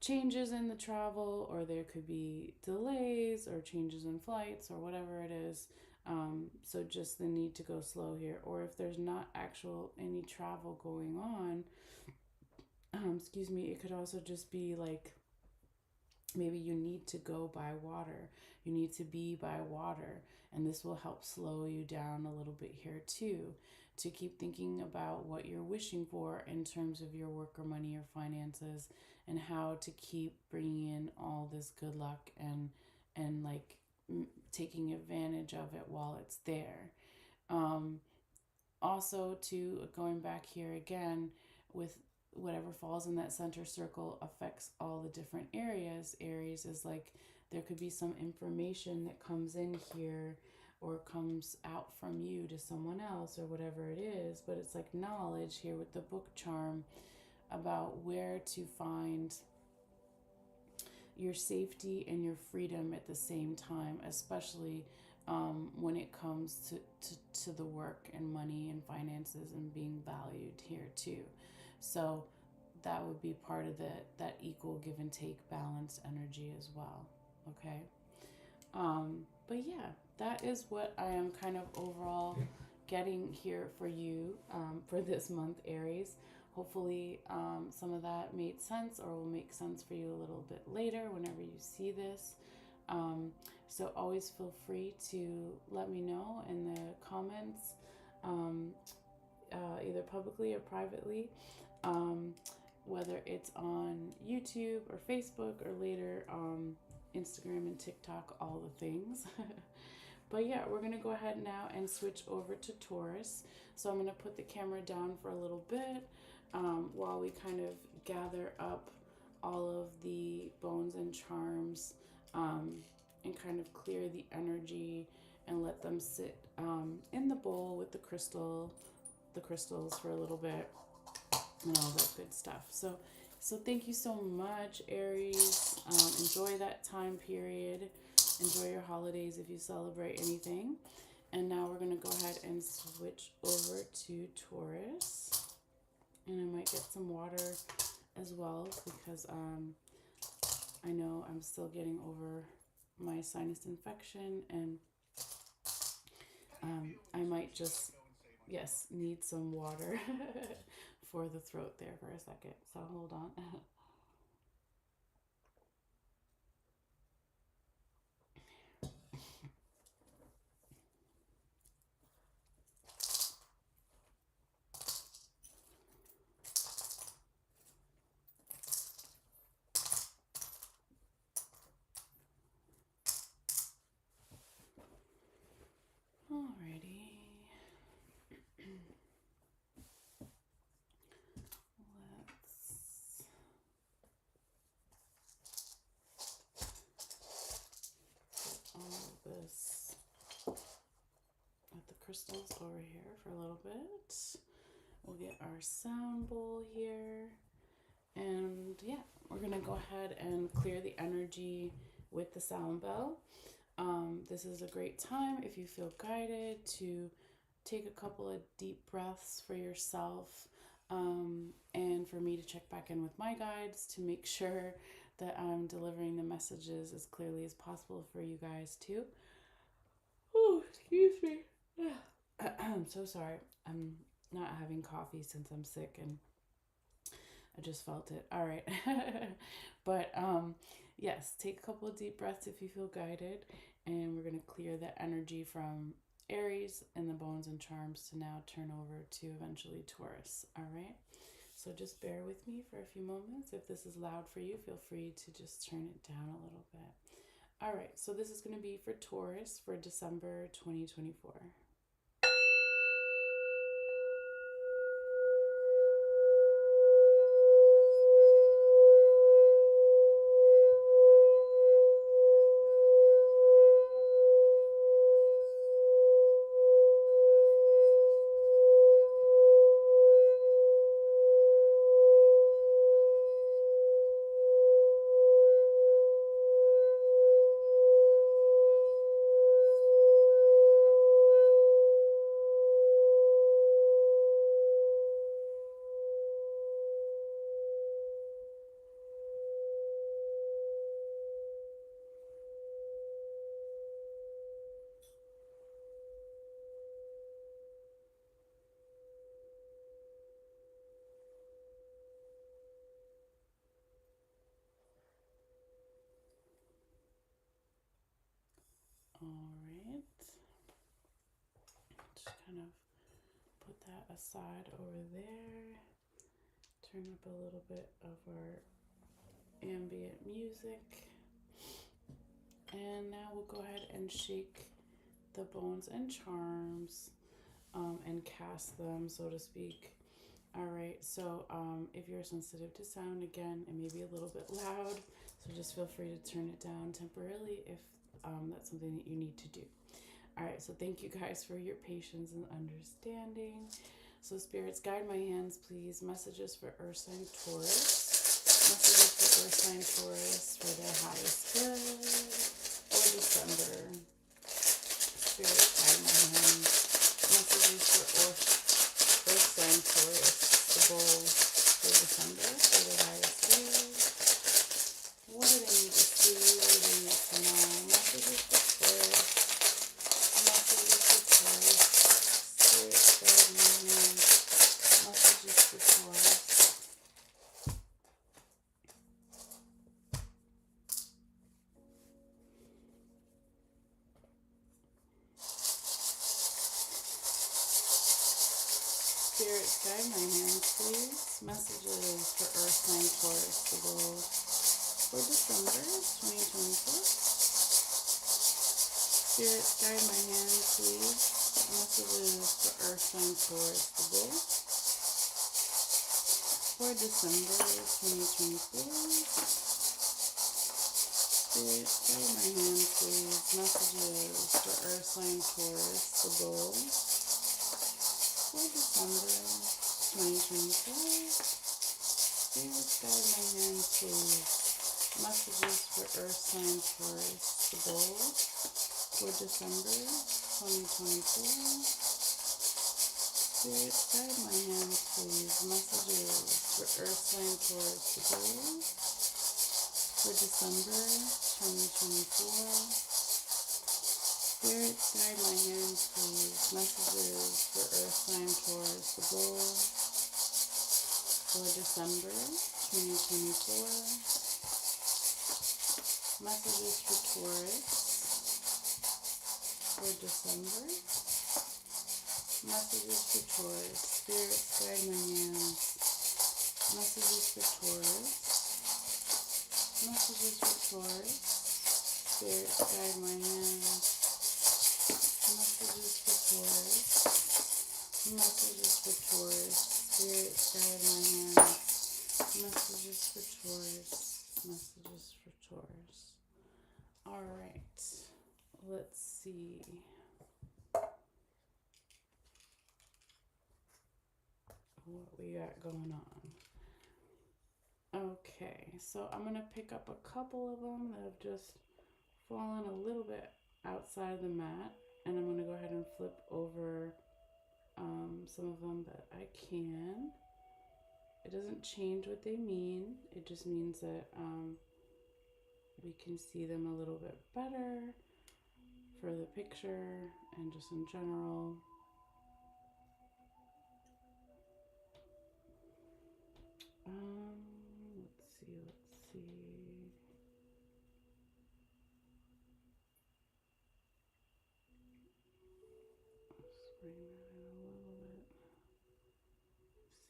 changes in the travel or there could be delays or changes in flights or whatever it is. So just the need to go slow here, or if there's not actual any travel going on, excuse me, it could also just be like maybe you need to go by water, you need to be by water, and this will help slow you down a little bit here too, to keep thinking about what you're wishing for in terms of your work or money or finances, and how to keep bringing in all this good luck and like taking advantage of it while it's there. um, Also, to going back here again, with whatever falls in that center circle affects all the different areas. Aries is like there could be some information that comes in here or comes out from you to someone else or whatever it is, but it's like knowledge here with the book charm about where to find your safety and your freedom at the same time, especially when it comes to the work and money and finances and being valued here too. So that would be part of that equal give and take balanced energy as well. Okay. But yeah, that is what I am kind of overall getting here for you for this month, Aries. Hopefully, some of that made sense or will make sense for you a little bit later whenever you see this. Um, so always feel free to let me know in the comments, um, either publicly or privately, um, whether it's on YouTube or Facebook or later Instagram and TikTok, all the things. But yeah, we're going to go ahead now and switch over to Taurus. So I'm going to put the camera down for a little bit while we kind of gather up all of the bones and charms, and kind of clear the energy and let them sit in the bowl with the crystals for a little bit and all that good stuff. So thank you so much, Aries. Enjoy that time period. Enjoy your holidays if you celebrate anything. And now we're going to go ahead and switch over to Taurus. And I might get some water as well because I know I'm still getting over my sinus infection, and I might just, yes, need some water for the throat there for a second. So hold on. Alrighty. Let's all this at the crystals over here for a little bit. We'll get our sound bowl here. And yeah, we're going to go ahead and clear the energy with the sound bell. This is a great time if you feel guided to take a couple of deep breaths for yourself, and for me to check back in with my guides to make sure that I'm delivering the messages as clearly as possible for you guys too. Oh, excuse me. I'm so sorry. I'm not having coffee since I'm sick and I just felt it. All right. But yes, take a couple of deep breaths if you feel guided. And we're going to clear the energy from Aries and the bones and charms to now turn over to eventually Taurus. All right. So just bear with me for a few moments. If this is loud for you, feel free to just turn it down a little bit. All right. So this is going to be for Taurus for December 2024. kind of put that aside over there. Turn up a little bit of our ambient music. And now we'll go ahead and shake the bones and charms and cast them, so to speak. All right, so if you're sensitive to sound, again, it may be a little bit loud, so just feel free to turn it down temporarily if that's something that you need to do. All right, so thank you guys for your patience and understanding. So spirits, guide my hands, please. Messages for Earth sign Taurus. Messages for Earth sign Taurus for their highest good for December. Spirits, guide my hands. Messages for Earth sign Taurus, the bull for December for their highest good. What do they need to see? What do they need to know? Messages for Taurus. Messages for Taurus. Spirits, guide my hands. Messages for Taurus. Spirits, guide my hands, please. Messages for Earth sign Taurus, the bull for December 2024. Spirits, guide my hands, please. Messages for Earth sign Taurus, the bull for December 2024. Spirits, guide my hands, please. Messages for Earth sign Taurus, the bull for December 2024. Spirits, guide my hands, please. Messages for Earth sign Taurus, the bull for December 2024. Spirits, guide my hands, please. Messages for Earth sign Taurus, the bull for December 2024. Spirits, guide my hands, please. Messages for Earth sign Taurus, the bull for December 2024. Messages for Taurus for December. Messages for Taurus. Spirits, guide my hands. Messages for Taurus. Messages for Taurus. Spirits, guide my hands. Messages for Taurus. Messages for Taurus. Spirits, guide my hands. Messages for Taurus. Messages for Taurus. All right. Let's see. What we got going on. Okay, so I'm going to pick up a couple of them that have just fallen a little bit outside the mat, and I'm going to go ahead and flip over some of them that I can. It doesn't change what they mean. It just means that we can see them a little bit better for the picture and just in general. Let's see. Let's bring that in a little bit.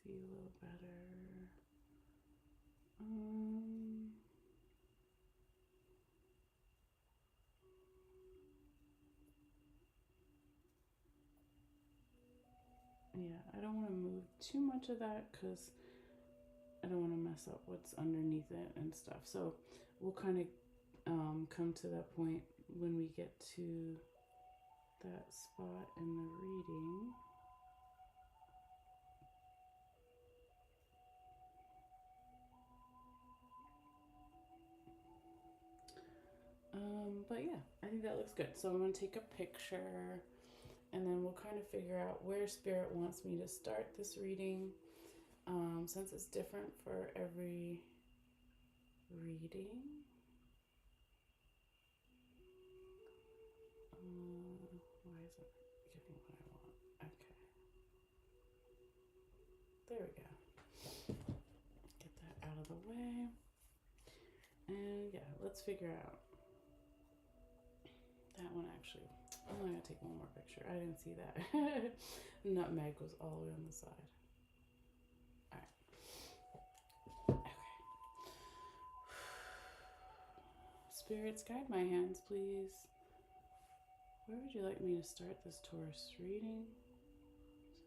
See a little better. Yeah, I don't want to move too much of that because I don't want to mess up what's underneath it and stuff. So we'll kind of come to that point when we get to that spot in the reading. But yeah, I think that looks good. So I'm going to take a picture and then we'll kind of figure out where Spirit wants me to start this reading. Since it's different for every reading. Why isn't it getting what I want? Okay. There we go. Get that out of the way. And yeah, let's figure out that one actually. I'm gonna take one more picture. I didn't see that. Nutmeg was all the way on the side. All right. Okay. Spirits, guide my hands, please. Where would you like me to start this Taurus reading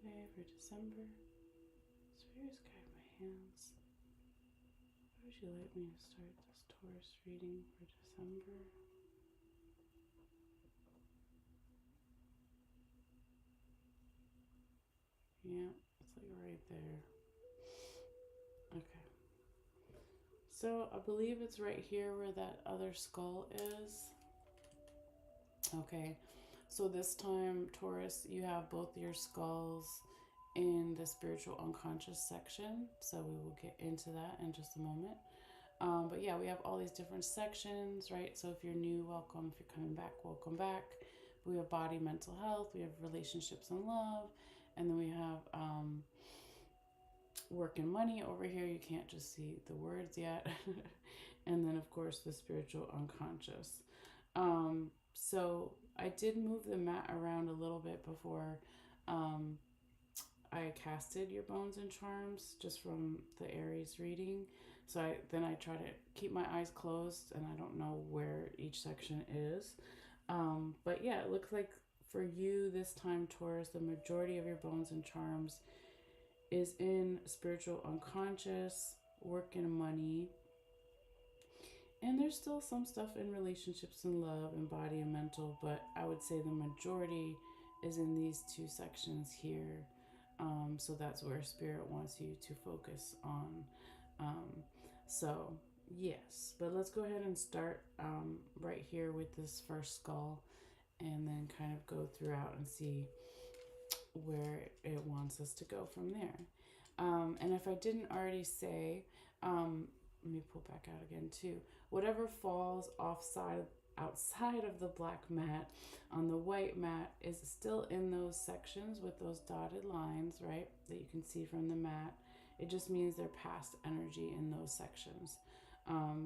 today for December? Spirits, guide my hands. Where would you like me to start this Taurus reading for December? Yeah, it's like right there. Okay. So I believe it's right here where that other skull is. Okay. So this time, Taurus, you have both your skulls in the spiritual unconscious section. So we will get into that in just a moment. But yeah, we have all these different sections, right? So if you're new, welcome. If you're coming back, welcome back. We have body, mental health. We have relationships and love. And then we have work and money over here. You can't just see the words yet. And then, of course, the spiritual unconscious. So I did move the mat around a little bit before I casted your bones and charms just from the Aries reading. So I try to keep my eyes closed and I don't know where each section is. But yeah, it looks like for you this time, Taurus, the majority of your bones and charms is in spiritual unconscious, work and money. And there's still some stuff in relationships and love and body and mental, but I would say the majority is in these two sections here. So that's where Spirit wants you to focus on. So, yes, but let's go ahead and start right here with this first skull and then kind of go throughout and see where it wants us to go from there. And if I didn't already say, let me pull back out again too. Whatever falls outside of the black mat on the white mat is still in those sections with those dotted lines, right? That you can see from the mat. It just means they're past energy in those sections.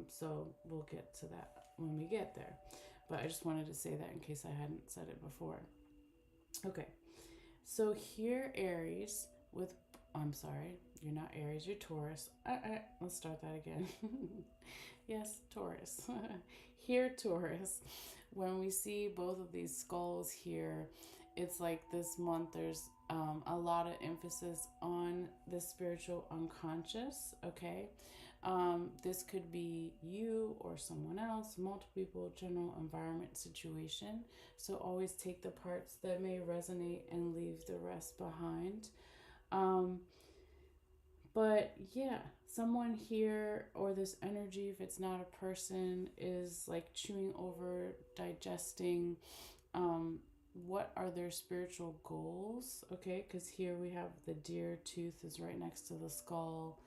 So we'll get to that when we get there. But I just wanted to say that in case I hadn't said it before. Okay. So here, Aries, I'm sorry, you're not Aries, you're Taurus. Let's start that again. Yes, Taurus. Here, Taurus, when we see both of these skulls here, it's like this month there's a lot of emphasis on the spiritual unconscious, okay? This could be you or someone else, multiple people, general environment, situation. So always take the parts that may resonate and leave the rest behind. But yeah, someone here or this energy, if it's not a person, is like chewing over, digesting what are their spiritual goals, okay? Because here we have the deer tooth is right next to the skull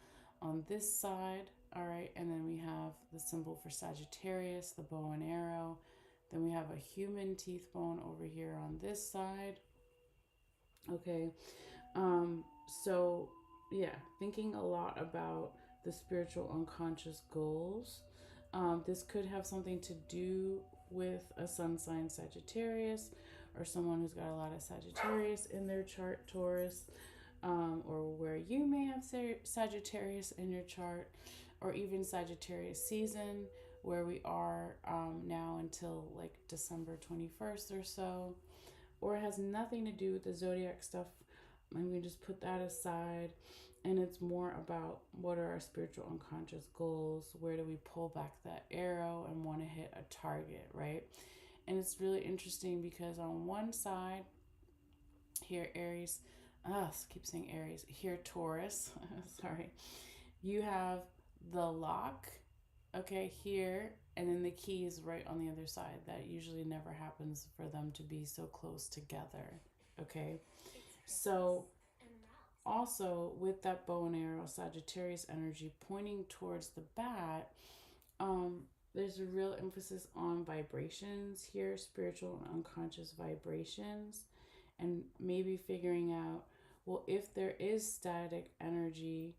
on this side, all right? And then we have the symbol for Sagittarius, the bow and arrow. Then we have a human teeth bone over here on this side, okay? So yeah, thinking a lot about the spiritual unconscious goals. This could have something to do with a sun sign Sagittarius or someone who's got a lot of Sagittarius in their chart, Taurus, or where you may have Sagittarius in your chart, or even Sagittarius season, where we are now until like December 21st or so, or it has nothing to do with the zodiac stuff. I'm going to just put that aside. And it's more about what are our spiritual unconscious goals? Where do we pull back that arrow and want to hit a target, right? And it's really interesting because on one side, here Aries, keep saying Aries, here Taurus, sorry, you have the lock, okay, here, and then the key is right on the other side. That usually never happens for them to be so close together, okay? So also with that bow and arrow Sagittarius energy pointing towards the bat, there's a real emphasis on vibrations here, spiritual and unconscious vibrations, and maybe figuring out, well, if there is static energy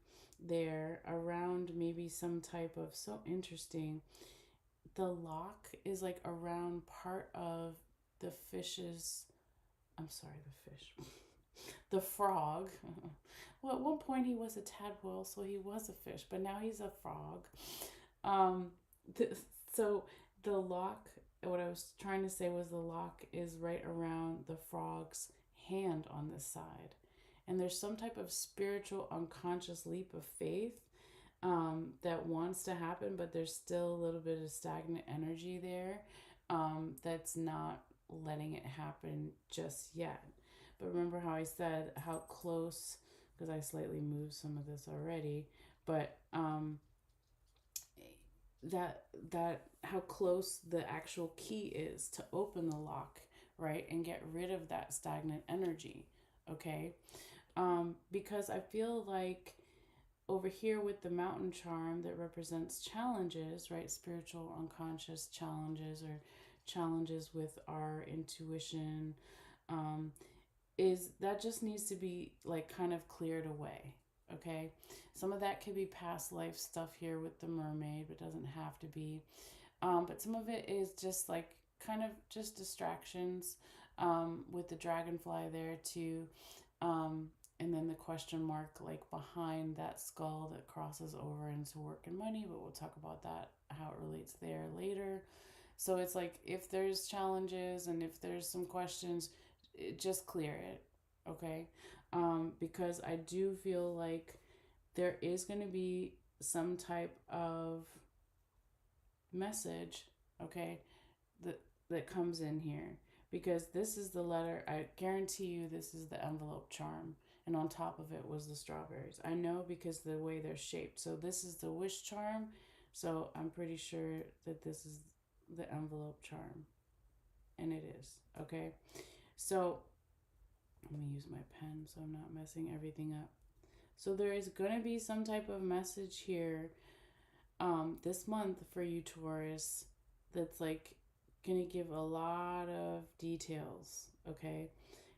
there around maybe some type of, so interesting, the lock is like around part of the fish's, I'm sorry, the fish, the frog. Well, at one point he was a tadpole, so he was a fish, but now he's a frog. Um, th- so the lock, what I was trying to say was the lock is right around the frog's hand on this side. And there's some type of spiritual unconscious leap of faith that wants to happen, but there's still a little bit of stagnant energy there that's not letting it happen just yet. But remember how I said how close, because I slightly moved some of this already, but that how close the actual key is to open the lock, right, and get rid of that stagnant energy. Okay, because I feel like over here with the mountain charm that represents challenges, right? Spiritual unconscious challenges or challenges with our intuition, um, is that just needs to be like kind of cleared away. Okay. Some of that could be past life stuff here with the mermaid, but doesn't have to be. But some of it is just like kind of just distractions with the dragonfly there too. Um, and then the question mark like behind that skull that crosses over into work and money, but we'll talk about that, how it relates there later. So it's like if there's challenges and if there's some questions, just clear it, okay? Because I do feel like there is going to be some type of message, okay, that comes in here, because this is the letter. I guarantee you this is the envelope charm, and on top of it was the strawberries. I know because the way they're shaped. So this is the wish charm, so I'm pretty sure that this is the envelope charm, and it is, okay? So let me use my pen so I'm not messing everything up. So there is going to be some type of message here this month for you, Taurus, that's like going to give a lot of details, okay?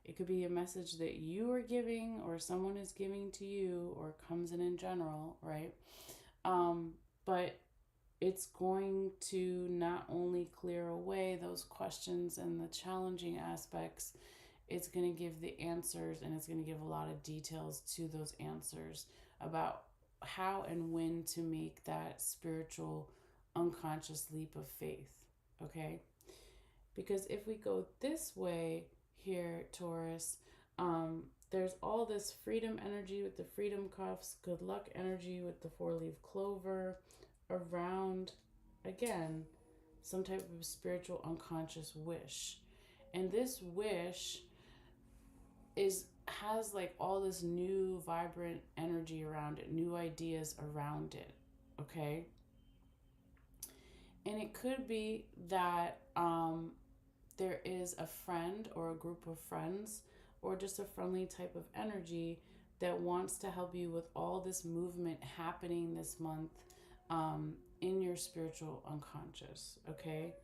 It could be a message that you are giving or someone is giving to you or comes in general, right? But it's going to not only clear away those questions and the challenging aspects, it's going to give the answers, and it's going to give a lot of details to those answers about how and when to make that spiritual unconscious leap of faith, okay? Because if we go this way here, Taurus, there's all this freedom energy with the freedom cuffs, good luck energy with the four-leaf clover around, again, some type of spiritual unconscious wish. And this wish has like all this new vibrant energy around it, new ideas around it, okay? And it could be that there is a friend or a group of friends or just a friendly type of energy that wants to help you with all this movement happening this month in your spiritual unconscious, okay?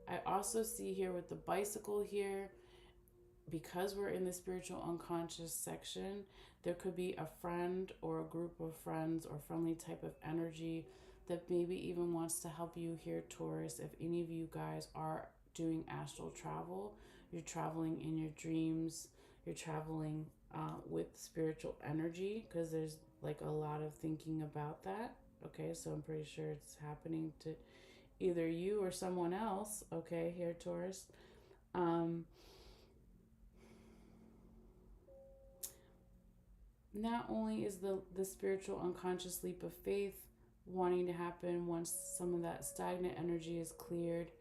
I also see here with the bicycle here, because we're in the spiritual unconscious section, there could be a friend or a group of friends or friendly type of energy that maybe even wants to help you here, Taurus. If any of you guys are doing astral travel, you're traveling in your dreams, you're traveling with spiritual energy, because there's like a lot of thinking about that. Okay, so I'm pretty sure it's happening to either you or someone else. Okay, here, Taurus. Not only is the spiritual unconscious leap of faith wanting to happen once some of that stagnant energy is cleared,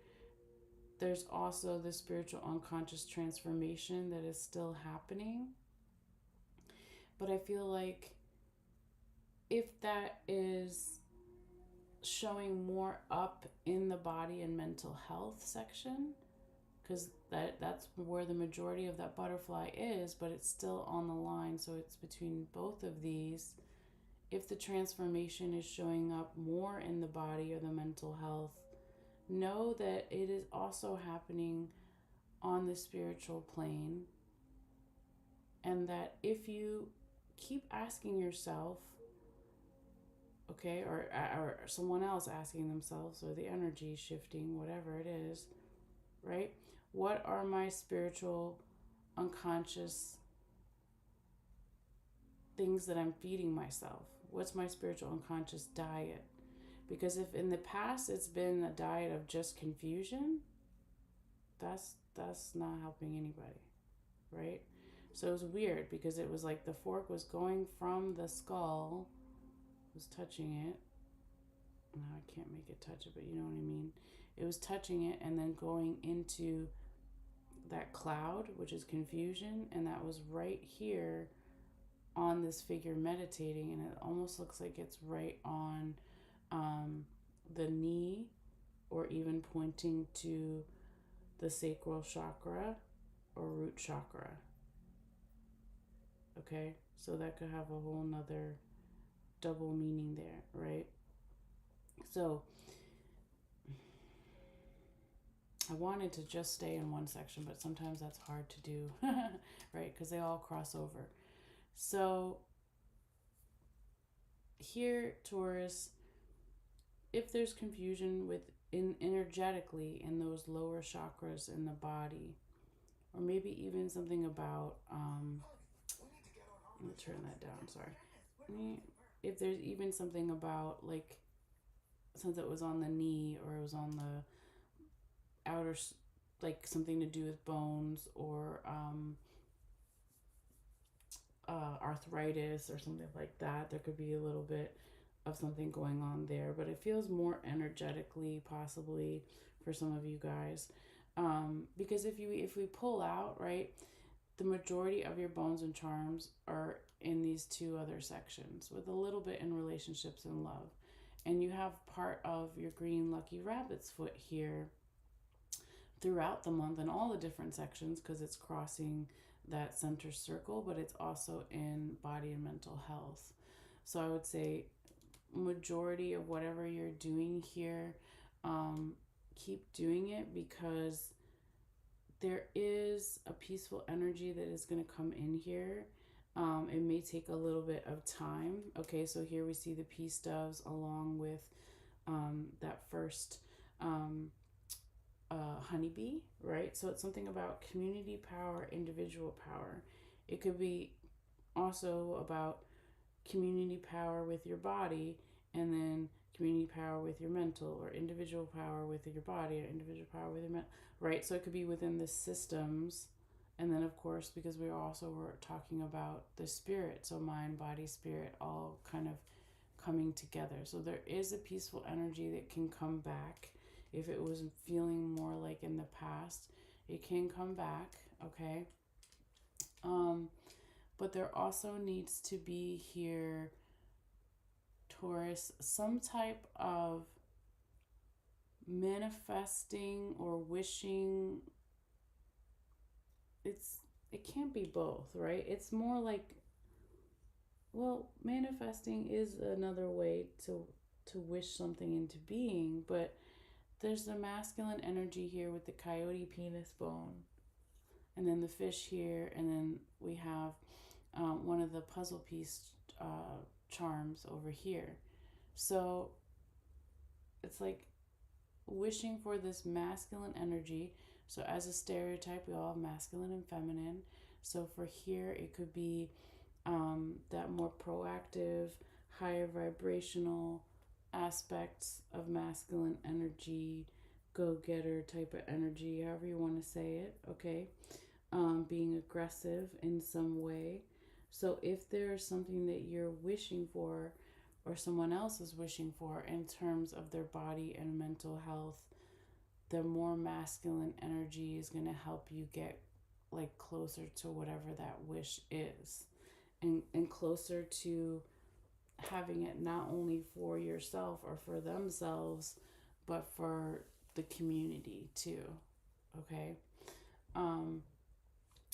there's also the spiritual unconscious transformation that is still happening. But I feel like if that is showing more up in the body and mental health section, because that's where the majority of that butterfly is, but it's still on the line, so it's between both of these. If the transformation is showing up more in the body or the mental health, know that it is also happening on the spiritual plane, and that if you keep asking yourself, okay, or someone else asking themselves, or the energy shifting, whatever it is, right? what are my spiritual unconscious things that I'm feeding myself? What's my spiritual unconscious diet? Because if in the past it's been a diet of just confusion, that's not helping anybody, right? So it was weird because it was like the fork was going from the skull, was touching it. No, I can't make it touch it, but you know what I mean. It was touching it and then going into that cloud, which is confusion, and that was right here on this figure meditating, and it almost looks like it's right on the knee, or even pointing to the sacral chakra or root chakra. Okay, so that could have a whole nother double meaning there, right? So I wanted to just stay in one section, but sometimes that's hard to do, right? Because they all cross over. So here, Taurus, if there's confusion energetically in those lower chakras in the body, or maybe even something about, let me turn that down, sorry. If there's even something about, like, since it was on the knee or it was on the outer, like something to do with bones or arthritis or something like that, there could be a little bit of something going on there, but it feels more energetically possibly for some of you guys, because if we pull out, right, the majority of your bones and charms are in these two other sections, with a little bit in relationships and love, and you have part of your green lucky rabbit's foot here throughout the month in all the different sections, because it's crossing that center circle, but it's also in body and mental health. So I would say majority of whatever you're doing here, keep doing it, because there is a peaceful energy that is going to come in here. It may take a little bit of time. Okay, so here we see the peace doves along with that first honeybee, right? So it's something about community power, individual power. It could be also about community power with your body, and then community power with your mental, or individual power with your body, or individual power with your mental, right? So it could be within the systems, and then of course, because we also were talking about the spirit, so mind, body, spirit, all kind of coming together. So there is a peaceful energy that can come back. If it was feeling more like in the past, it can come back, okay? But there also needs to be here, Taurus, some type of manifesting or wishing. It can't be both, right? It's more like, well, manifesting is another way to wish something into being, but there's the masculine energy here with the coyote penis bone, and then the fish here, and then we have one of the puzzle piece charms over here. So it's like wishing for this masculine energy. So as a stereotype, we all have masculine and feminine. So for here, it could be that more proactive, higher vibrational aspects of masculine energy, go-getter type of energy, however you want to say it, okay? Being aggressive in some way. So if there's something that you're wishing for, or someone else is wishing for in terms of their body and mental health, the more masculine energy is going to help you get like closer to whatever that wish is, and closer to having it not only for yourself or for themselves, but for the community too. Okay.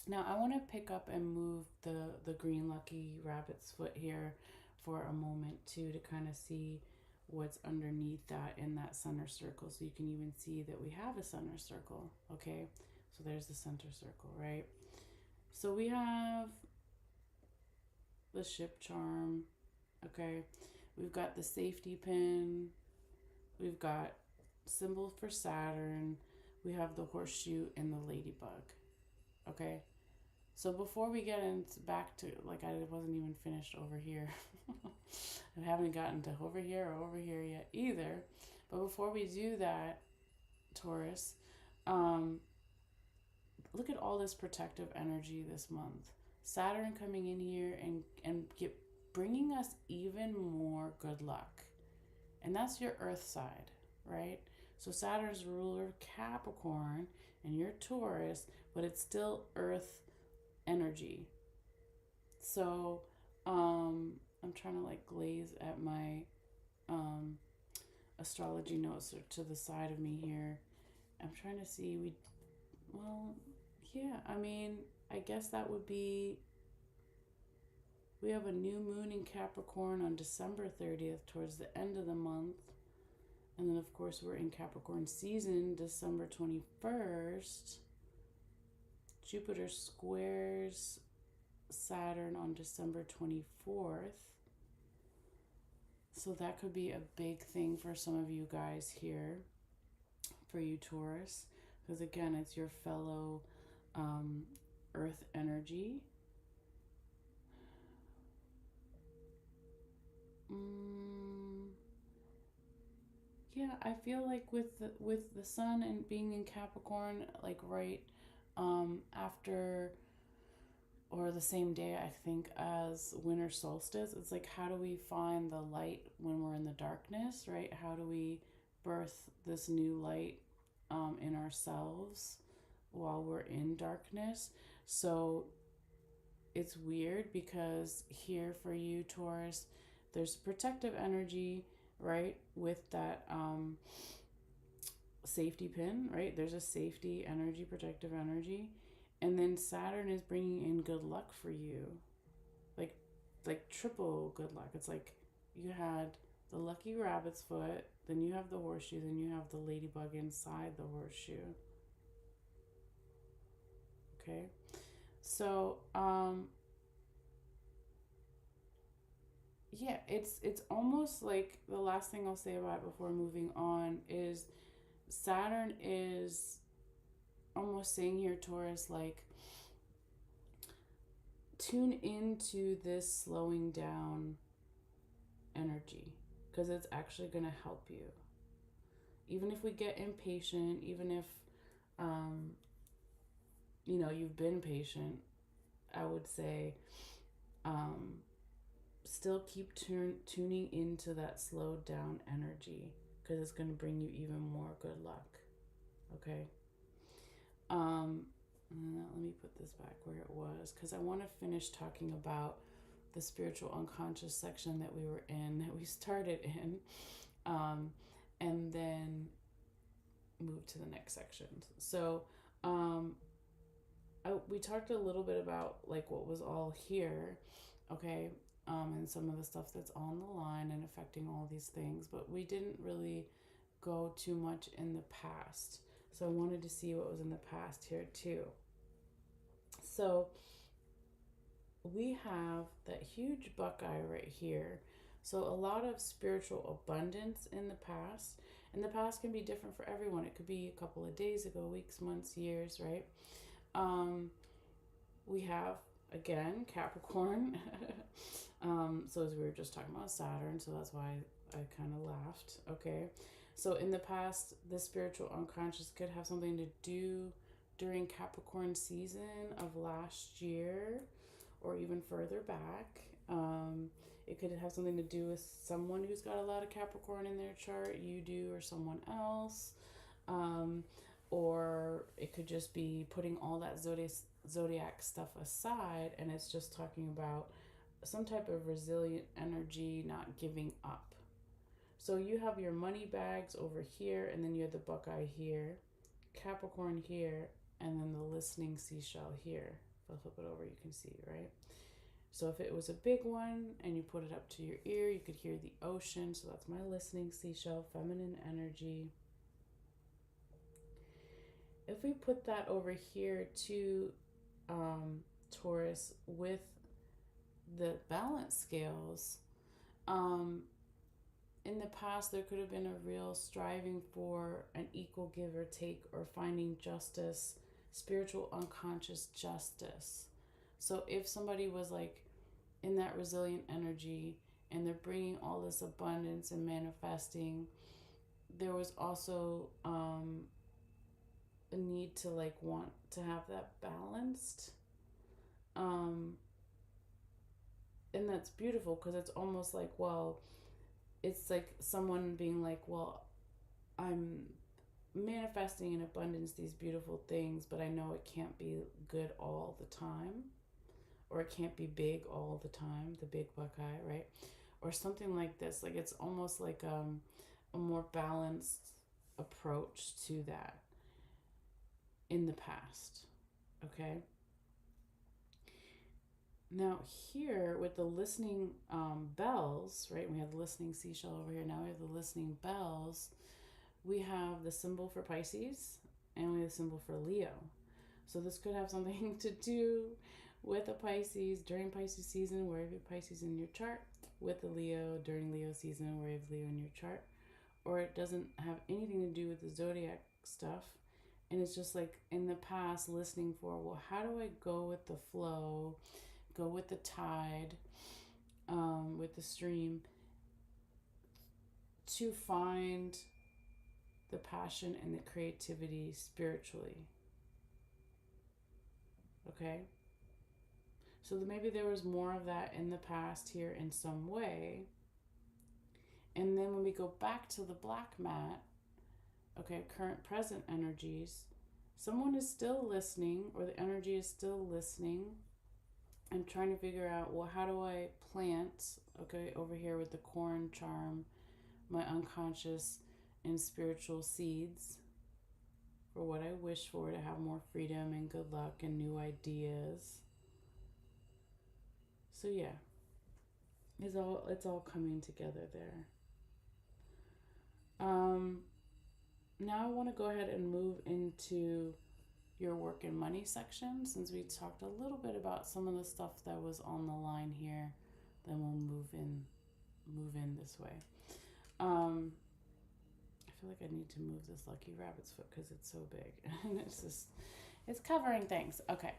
Now I want to pick up and move the green lucky rabbit's foot here for a moment too, to kind of see what's underneath that in that center circle, so you can even see that we have a center circle. Okay, so there's the center circle, right? So we have the ship charm. Okay, we've got the safety pin, we've got symbol for Saturn, we have the horseshoe and the ladybug. Okay? So before we get into back to, like, I wasn't even finished over here. I haven't gotten to over here or over here yet either. But before we do that, Taurus, um, look at all this protective energy this month. Saturn coming in here and bringing us even more good luck. And that's your earth side, right? So Saturn's ruler Capricorn and you're Taurus, but it's still earth energy. So I'm trying to like glaze at my astrology notes to the side of me here. I'm trying to see, well, yeah, I mean, I guess that would be, we have a new moon in Capricorn on December 30th towards the end of the month. And then, of course, we're in Capricorn season, December 21st. Jupiter squares Saturn on December 24th. So that could be a big thing for some of you guys here, for you Taurus, because again, it's your fellow earth energy. Yeah, I feel like with the sun and being in Capricorn, like right after or the same day, I think, as winter solstice, it's like, how do we find the light when we're in the darkness, right? How do we birth this new light in ourselves while we're in darkness? So it's weird because here for you, Taurus, there's protective energy, right? With that safety pin, right? There's a safety energy, protective energy. And then Saturn is bringing in good luck for you. Like triple good luck. It's like you had the lucky rabbit's foot, then you have the horseshoe, then you have the ladybug inside the horseshoe. Okay? So, yeah, it's almost like the last thing I'll say about it before moving on is Saturn is almost saying here, Taurus, like, tune into this slowing down energy because it's actually going to help you. Even if we get impatient, even if, you've been patient, I would say, still keep tuning into that slowed down energy because it's going to bring you even more good luck. Okay? Let me put this back where it was because I want to finish talking about the spiritual unconscious section that we were in, that we started in, and then move to the next section. So we talked a little bit about like what was all here, okay, and some of the stuff that's on the line and affecting all these things, but we didn't really go too much in the past. So I wanted to see what was in the past here too. So we have that huge buckeye right here. So a lot of spiritual abundance in the past. And the past can be different for everyone. It could be a couple of days ago, weeks, months, years, right? We have, again, Capricorn. So as we were just talking about Saturn, so that's why I kind of laughed, okay? So in the past, the spiritual unconscious could have something to do during Capricorn season of last year or even further back. It could have something to do with someone who's got a lot of Capricorn in their chart, you do or someone else. Or it could just be putting all that zodiac stuff aside, and it's just talking about some type of resilient energy, not giving up. So you have your money bags over here, and then you have the buckeye here, Capricorn here, and then the listening seashell here. If I flip it over, you can see, right? So if it was a big one and you put it up to your ear, you could hear the ocean. So that's my listening seashell, feminine energy. If we put that over here to Taurus with the balance scales, in the past, there could have been a real striving for an equal give or take, or finding justice, spiritual unconscious justice. So if somebody was like in that resilient energy and they're bringing all this abundance and manifesting, there was also a need to like want to have that balanced. Um, and that's beautiful because it's almost like, well, it's like someone being like, well, I'm manifesting in abundance these beautiful things, but I know it can't be good all the time, or it can't be big all the time, the big buckeye, right? Or something like this. Like it's almost like a more balanced approach to that in the past. Okay. Now here with the listening bells, right? We have the listening seashell over here. Now we have the listening bells. We have the symbol for Pisces and we have the symbol for Leo. So this could have something to do with a Pisces during Pisces season, where you have Pisces in your chart, with the Leo during Leo season, where you have Leo in your chart. Or it doesn't have anything to do with the zodiac stuff. And it's just like in the past, listening for, well, how do I go with the flow, go with the tide, with the stream, to find the passion and the creativity spiritually. Okay? So maybe there was more of that in the past here in some way. And then when we go back to the black mat, okay, current present energies, someone is still listening, or the energy is still listening and trying to figure out, well, how do I plant, okay, over here with the corn charm, my unconscious and spiritual seeds for what I wish for, to have more freedom and good luck and new ideas. So yeah, it's all coming together there. Now I want to go ahead and move into your work and money section, since we talked a little bit about some of the stuff that was on the line here. Then we'll move in this way. I feel like I need to move this lucky rabbit's foot because it's so big and it's covering things. Okay.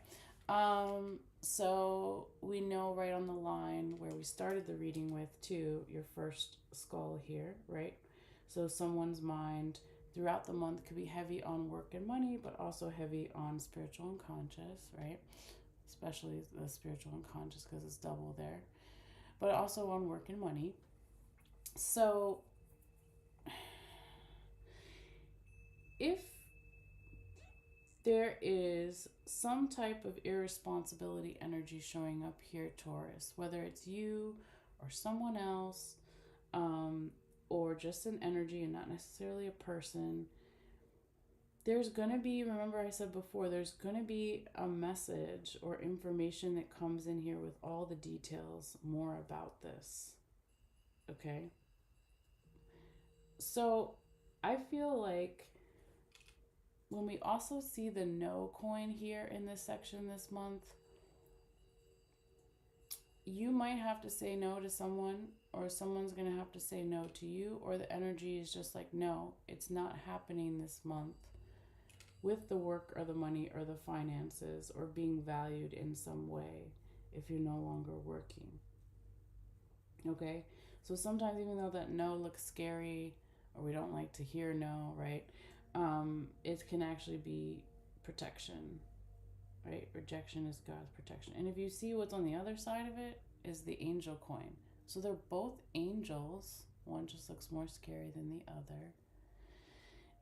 So we know right on the line where we started the reading with, too, your first skull here, right? So someone's mind throughout the month could be heavy on work and money, but also heavy on spiritual and conscious, right? Especially the spiritual and conscious because it's double there, but also on work and money. So if there is some type of irresponsibility energy showing up here, Taurus, whether it's you or someone else, or just an energy and not necessarily a person, there's going to be, remember I said before, there's going to be a message or information that comes in here with all the details more about this. Okay? So I feel like when we also see the no coin here in this section this month, you might have to say no to someone, or someone's going to have to say no to you, or the energy is just like, no, it's not happening this month with the work or the money or the finances or being valued in some way if you're no longer working. Okay? So sometimes, even though that no looks scary, or we don't like to hear no, right? It can actually be protection, right? Rejection is God's protection. And if you see what's on the other side of it is the angel coin. So they're both angels. One just looks more scary than the other.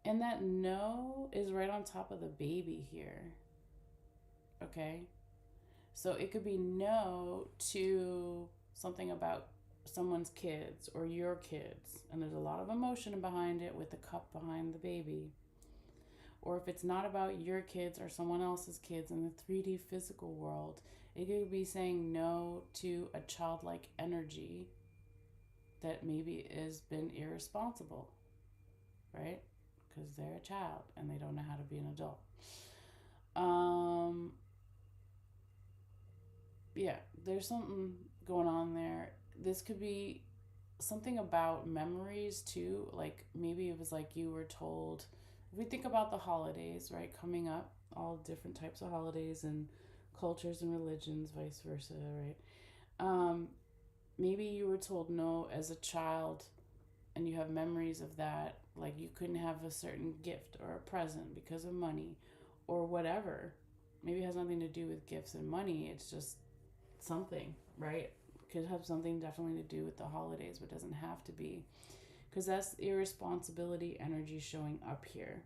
And that no is right on top of the baby here. Okay? So it could be no to something about someone's kids or your kids. And there's a lot of emotion behind it with the cup behind the baby. Or if it's not about your kids or someone else's kids in the 3D physical world, it could be saying no to a childlike energy that maybe has been irresponsible, right? Because they're a child and they don't know how to be an adult. Yeah, there's something going on there. This could be something about memories too. Like maybe it was like you were told, if we think about the holidays, right, coming up, all different types of holidays and cultures and religions, vice versa, right? Um, Maybe you were told no as a child and you have memories of that, like you couldn't have a certain gift or a present because of money or whatever. Maybe it has nothing to do with gifts and money, it's just something, right? Could have something definitely to do with the holidays, but doesn't have to be, because that's irresponsibility energy showing up here.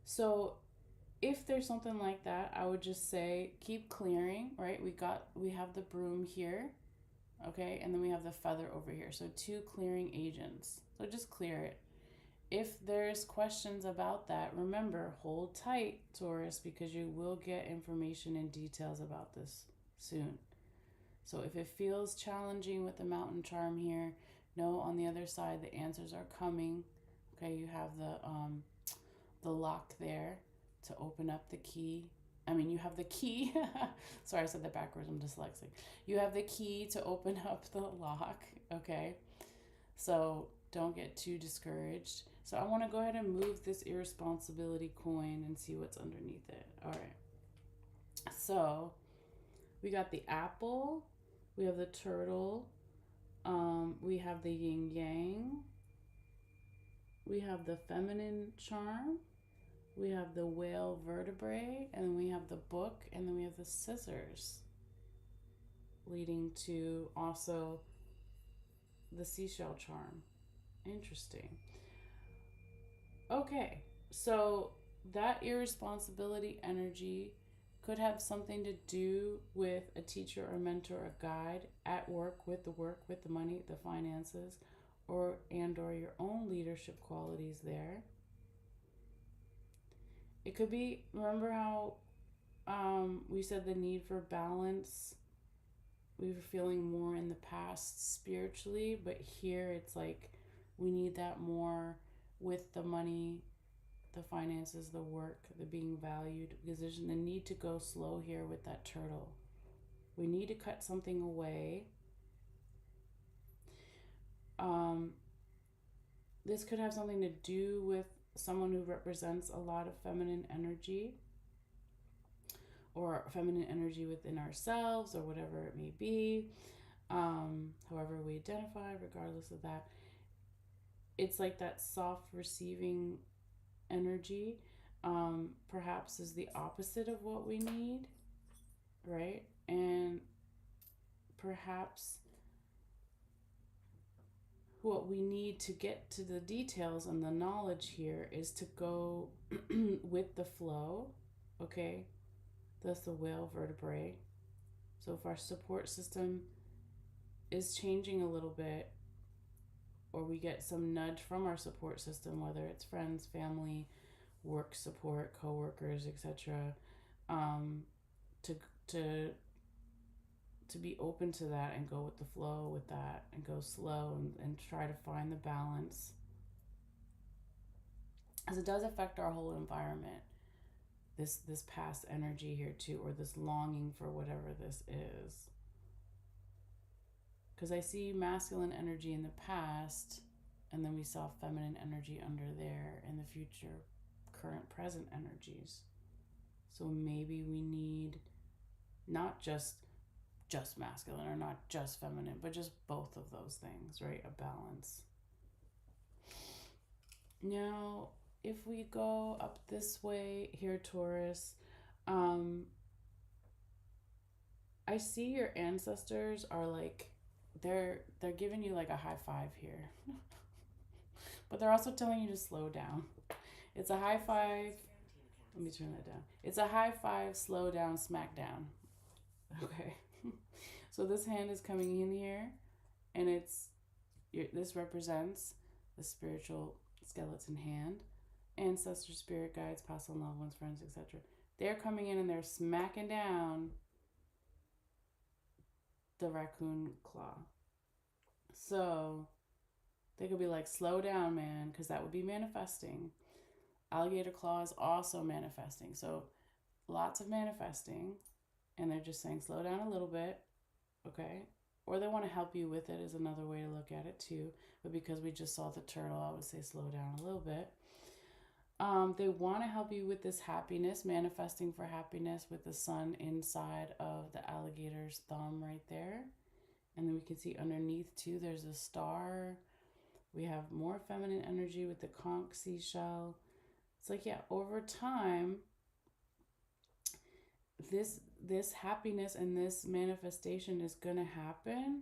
So if there's something like that, I would just say keep clearing, right? We have the broom here, okay? And then we have the feather over here. So two clearing agents. So just clear it. If there's questions about that, remember, hold tight, Taurus, because you will get information and details about this soon. So if it feels challenging with the mountain charm here, know on the other side the answers are coming. Okay, you have the lock there to open up the key. I mean, you have the key. Sorry, I said that backwards. I'm dyslexic. You have the key to open up the lock. Okay, so don't get too discouraged. So I want to go ahead and move this irresponsibility coin and see what's underneath it. All right. So we got the apple. We have the turtle. We have the yin yang. We have the feminine charm. We have the whale vertebrae, and then we have the book, and then we have the scissors, leading to also the seashell charm. Interesting. Okay, so that irresponsibility energy could have something to do with a teacher or mentor or guide at work, with the money, the finances, or your own leadership qualities there. It could be, remember how we said the need for balance, we were feeling more in the past spiritually, but here it's like we need that more with the money, the finances, the work, the being valued, because there's the need to go slow here with that turtle. We need to cut something away. This could have something to do with someone who represents a lot of feminine energy, or feminine energy within ourselves, or whatever it may be. However we identify, regardless of that, it's like that soft receiving energy, perhaps is the opposite of what we need, right? And perhaps what we need to get to the details and the knowledge here is to go with the flow, okay? That's the whale vertebrae. So if our support system is changing a little bit, or we get some nudge from our support system, whether it's friends, family, work support, co-workers, etc., to to be open to that and go with the flow with that and go slow and try to find the balance, as it does affect our whole environment, this past energy here too, or this longing for whatever this is, because I see masculine energy in the past, and then we saw feminine energy under there in the future, current, present energies. So maybe we need not just masculine or not just feminine, but just both of those things, right? A balance. Now, if we go up this way here, Taurus, I see your ancestors are like, they're giving you like a high five here. But they're also telling you to slow down. It's a high five. Let me turn that down. It's a high five, slow down, smack down. Okay. So this hand is coming in here, and this represents the spiritual skeleton hand, ancestors, spirit guides, past and loved ones, friends, etc. They're coming in and they're smacking down the raccoon claw. So they could be like, slow down, man, because that would be manifesting. Alligator claw is also manifesting. So lots of manifesting. And they're just saying, slow down a little bit. Okay. or they want to help you with it is another way to look at it too. But because we just saw the turtle, I would say slow down a little bit. They want to help you with this happiness, manifesting for happiness with the sun inside of the alligator's thumb right there. And then we can see underneath too, there's a star. We have more feminine energy with the conch seashell. It's like, yeah, over time, this happiness and this manifestation is gonna happen.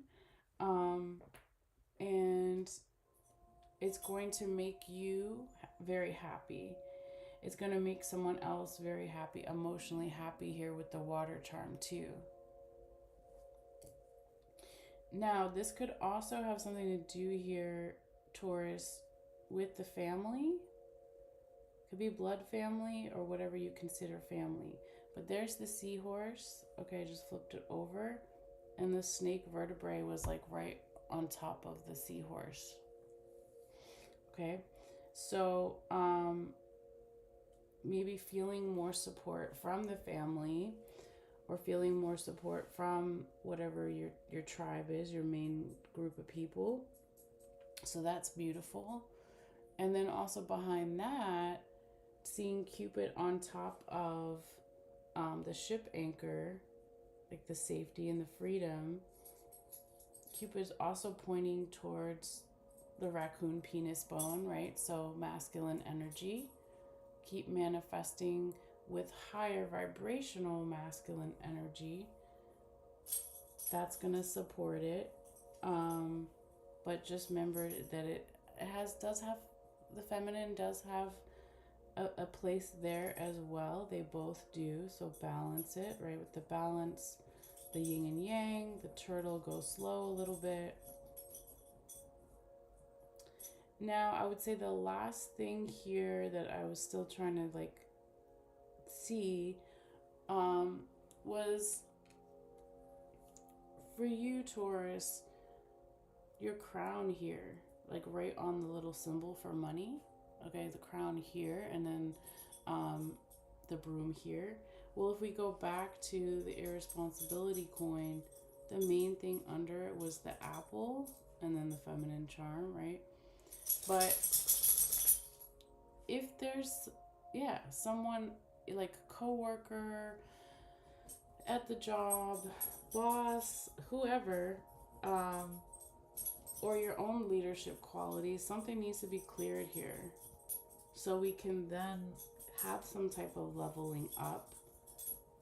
And it's going to make you very happy. It's going to make someone else very happy, emotionally happy here with the water charm too. Now, this could also have something to do here, Taurus, with the family. Could be blood family or whatever you consider family. But there's the seahorse. Okay, I just flipped it over. And the snake vertebrae was like right on top of the seahorse. Okay, so maybe feeling more support from the family, or feeling more support from whatever your tribe is, your main group of people. So that's beautiful. And then also behind that, seeing Cupid on top of the ship anchor, like the safety and the freedom. Cupid's also pointing towards the raccoon penis bone, right? So masculine energy. Keep manifesting with higher vibrational masculine energy. That's going to support it. But just remember that it does have, the feminine does have a place there as well. They both do. So balance it, right? With the balance, the yin and yang, the turtle goes slow a little bit. Now, I would say the last thing here that I was still trying to like see was for you, Taurus, your crown here, like right on the little symbol for money. Okay, the crown here, and then the broom here. Well, if we go back to the irresponsibility coin, the main thing under it was the apple and then the feminine charm, right? But if there's, someone like a coworker at the job, boss, whoever, or your own leadership qualities, something needs to be cleared here. So we can then have some type of leveling up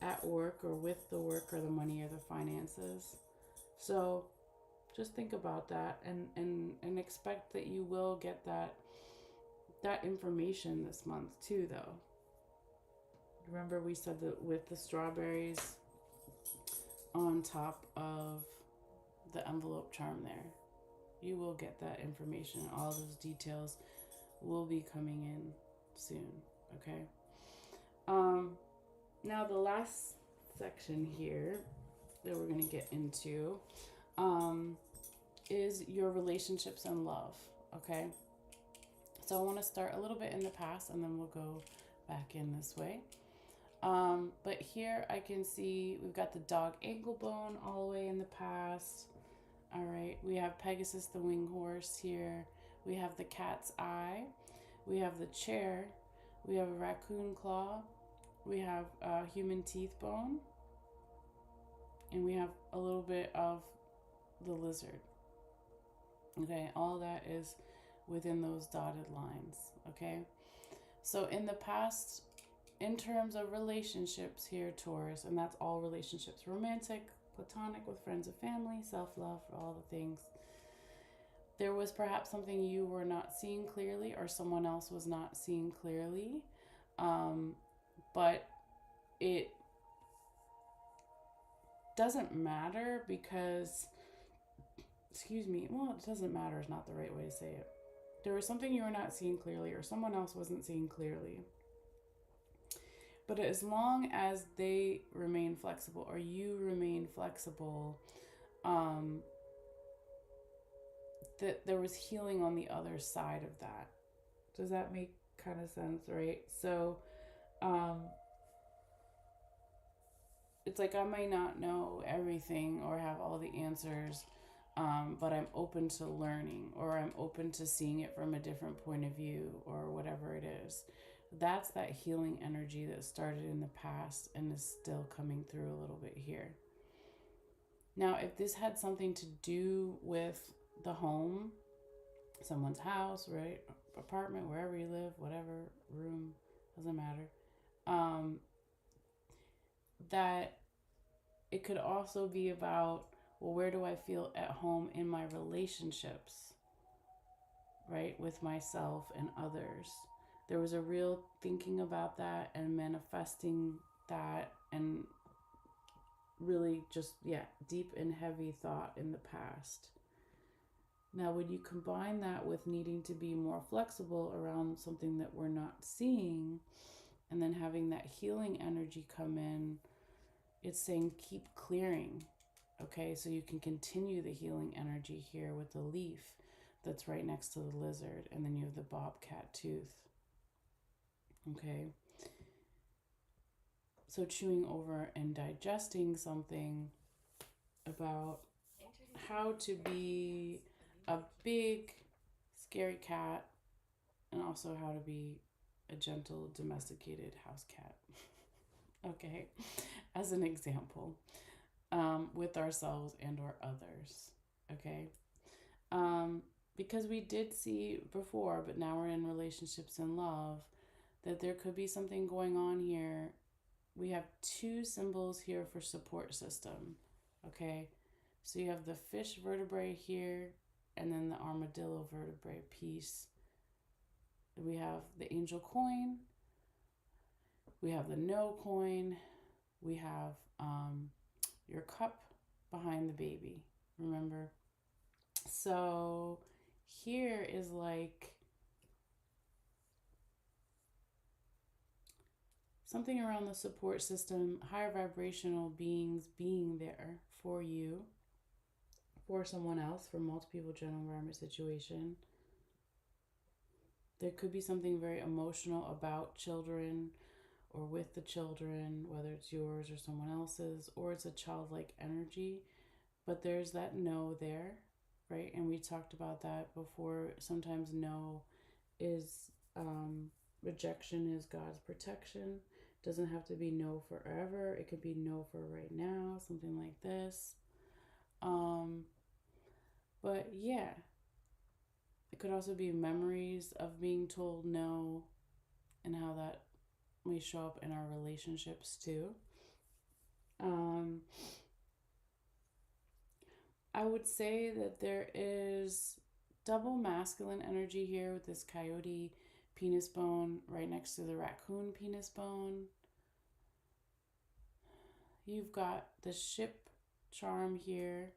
at work or with the work or the money or the finances. So just think about that and expect that you will get that information this month too, though. Remember we said that with the strawberries on top of the envelope charm there, you will get that information. All those details will be coming in soon, okay? Now the last section here that we're going to get into is your relationships and love, okay? So I want to start a little bit in the past and then we'll go back in this way. But here I can see we've got the dog ankle bone all the way in the past. All right, we have Pegasus the winged horse here. We have the cat's eye. We have the chair. We have a raccoon claw. We have a human teeth bone. And we have a little bit of the lizard. Okay, all that is within those dotted lines, okay? So in the past, in terms of relationships here, Taurus, and that's all relationships, romantic, platonic, with friends and family, self-love, all the things. There was perhaps something you were not seeing clearly or someone else was not seeing clearly, but it doesn't matter because, well, it doesn't matter is not the right way to say it. There was something you were not seeing clearly or someone else wasn't seeing clearly. But as long as they remain flexible or you remain flexible, that there was healing on the other side of that. Does that make kind of sense, right? So it's like I may not know everything or have all the answers, but I'm open to learning, or I'm open to seeing it from a different point of view, or whatever it is. That's that healing energy that started in the past and is still coming through a little bit here. Now, if this had something to do with the home, someone's house, right? Apartment, wherever you live, whatever, room, doesn't matter. Um, that it could also be about, well, where do I feel at home in my relationships, right? With myself and others. There was a real thinking about that and manifesting that, and really just, yeah, deep and heavy thought in the past. Now, when you combine that with needing to be more flexible around something that we're not seeing, and then having that healing energy come in, it's saying keep clearing. Okay, so you can continue the healing energy here with the leaf that's right next to the lizard, and then you have the bobcat tooth. Okay, so chewing over and digesting something about how to be a big, scary cat, and also how to be a gentle, domesticated house cat. Okay, as an example, with ourselves and or others. Okay, because we did see before, but now we're in relationships and love, that there could be something going on here. We have two symbols here for support system. Okay, so you have the fish vertebrae here, and then the armadillo vertebrae piece. We have the angel coin, we have the no coin, we have your cup behind the baby, remember? So here is like something around the support system, higher vibrational beings being there for you, for someone else, for multiple general environment situation. There could be something very emotional about children or with the children, whether it's yours or someone else's, or it's a childlike energy. But there's that no there, right? And we talked about that before. Sometimes no is rejection is God's protection. Doesn't have to be no forever. It could be no for right now, something like this. But yeah, it could also be memories of being told no, and how that may show up in our relationships too. I would say that there is double masculine energy here with this coyote penis bone right next to the raccoon penis bone. You've got the ship charm here.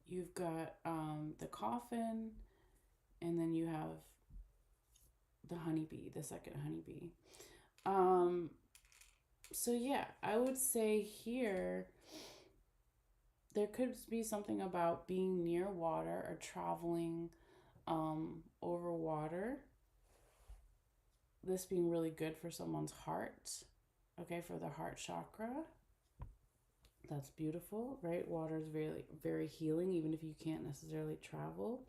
You've got the coffin, and then you have the honeybee, the second honeybee. So yeah, I would say here there could be something about being near water or traveling over water. This being really good for someone's heart, okay, for the heart chakra. That's beautiful, right? Water is very, very healing, even if you can't necessarily travel.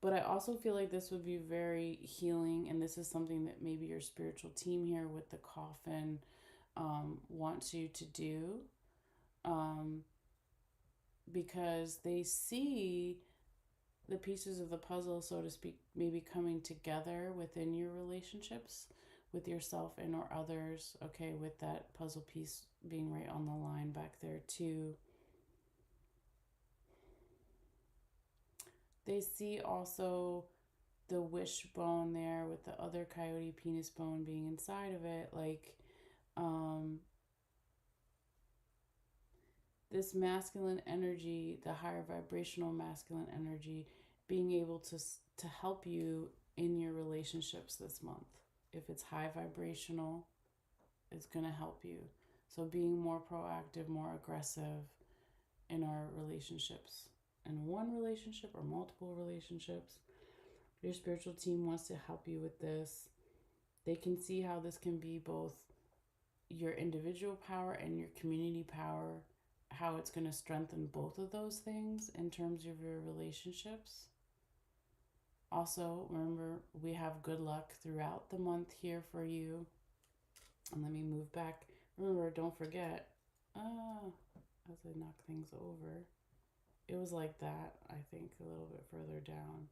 But I also feel like this would be very healing, and this is something that maybe your spiritual team here with the coffin wants you to do, because they see the pieces of the puzzle, so to speak, maybe coming together within your relationships with yourself and or others, okay, with that puzzle piece being right on the line back there too. They see also the wishbone there with the other coyote penis bone being inside of it, like this masculine energy, the higher vibrational masculine energy, being able to help you in your relationships this month. If it's high vibrational, it's going to help you. So being more proactive, more aggressive in our relationships, in one relationship or multiple relationships. Your spiritual team wants to help you with this. They can see how this can be both your individual power and your community power, how it's going to strengthen both of those things in terms of your relationships. Also, remember, we have good luck throughout the month here for you. And let me move back. Remember, don't forget, as I knock things over, it was like that, I think, a little bit further down.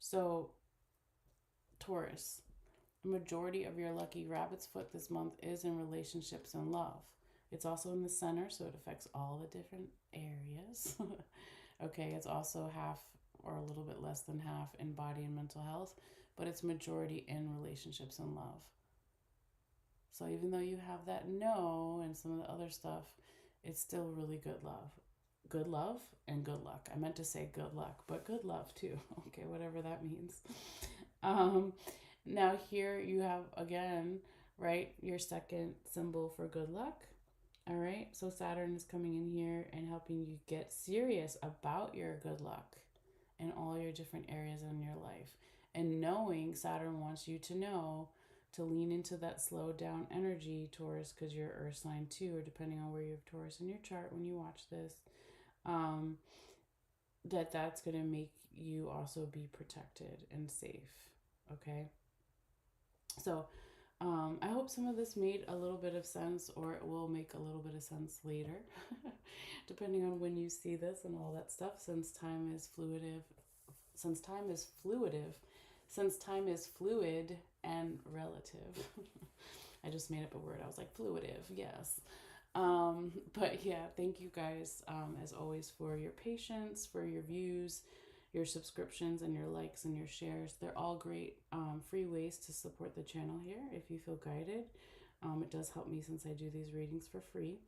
So, Taurus, a majority of your lucky rabbit's foot this month is in relationships and love. It's also in the center, so it affects all the different areas. Okay, it's also half or a little bit less than half in body and mental health, but it's majority in relationships and love. So even though you have that no and some of the other stuff, it's still really good love. Good love and good luck. I meant to say good luck, but good love too. Okay, whatever that means. Now here you have again, right, your second symbol for good luck. All right, so Saturn is coming in here and helping you get serious about your good luck in all your different areas in your life. And knowing Saturn wants you to know to lean into that slowed down energy, Taurus, because you're Earth sign too, or depending on where you have Taurus in your chart when you watch this, that's going to make you also be protected and safe. Okay? So, I hope some of this made a little bit of sense, or it will make a little bit of sense later, depending on when you see this and all that stuff, since time is fluidive, since time is fluidive, since time is fluid and relative. I just made up a word. I was like, fluidive, yes. But yeah, thank you guys, as always, for your patience, for your views, your subscriptions, and your likes and your shares. They're all great free ways to support the channel here if you feel guided. It does help me since I do these readings for free.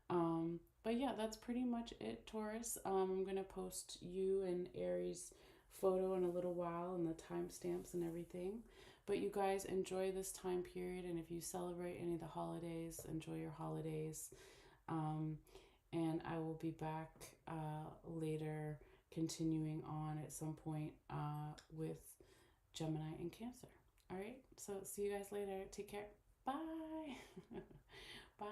But yeah, that's pretty much it, Taurus. I'm going to post you and Aries photo in a little while and the timestamps and everything. But you guys enjoy this time period, and if you celebrate any of the holidays, enjoy your holidays. And I will be back later, continuing on at some point with Gemini and Cancer. All right, so see you guys later. Take care. Bye. Bye.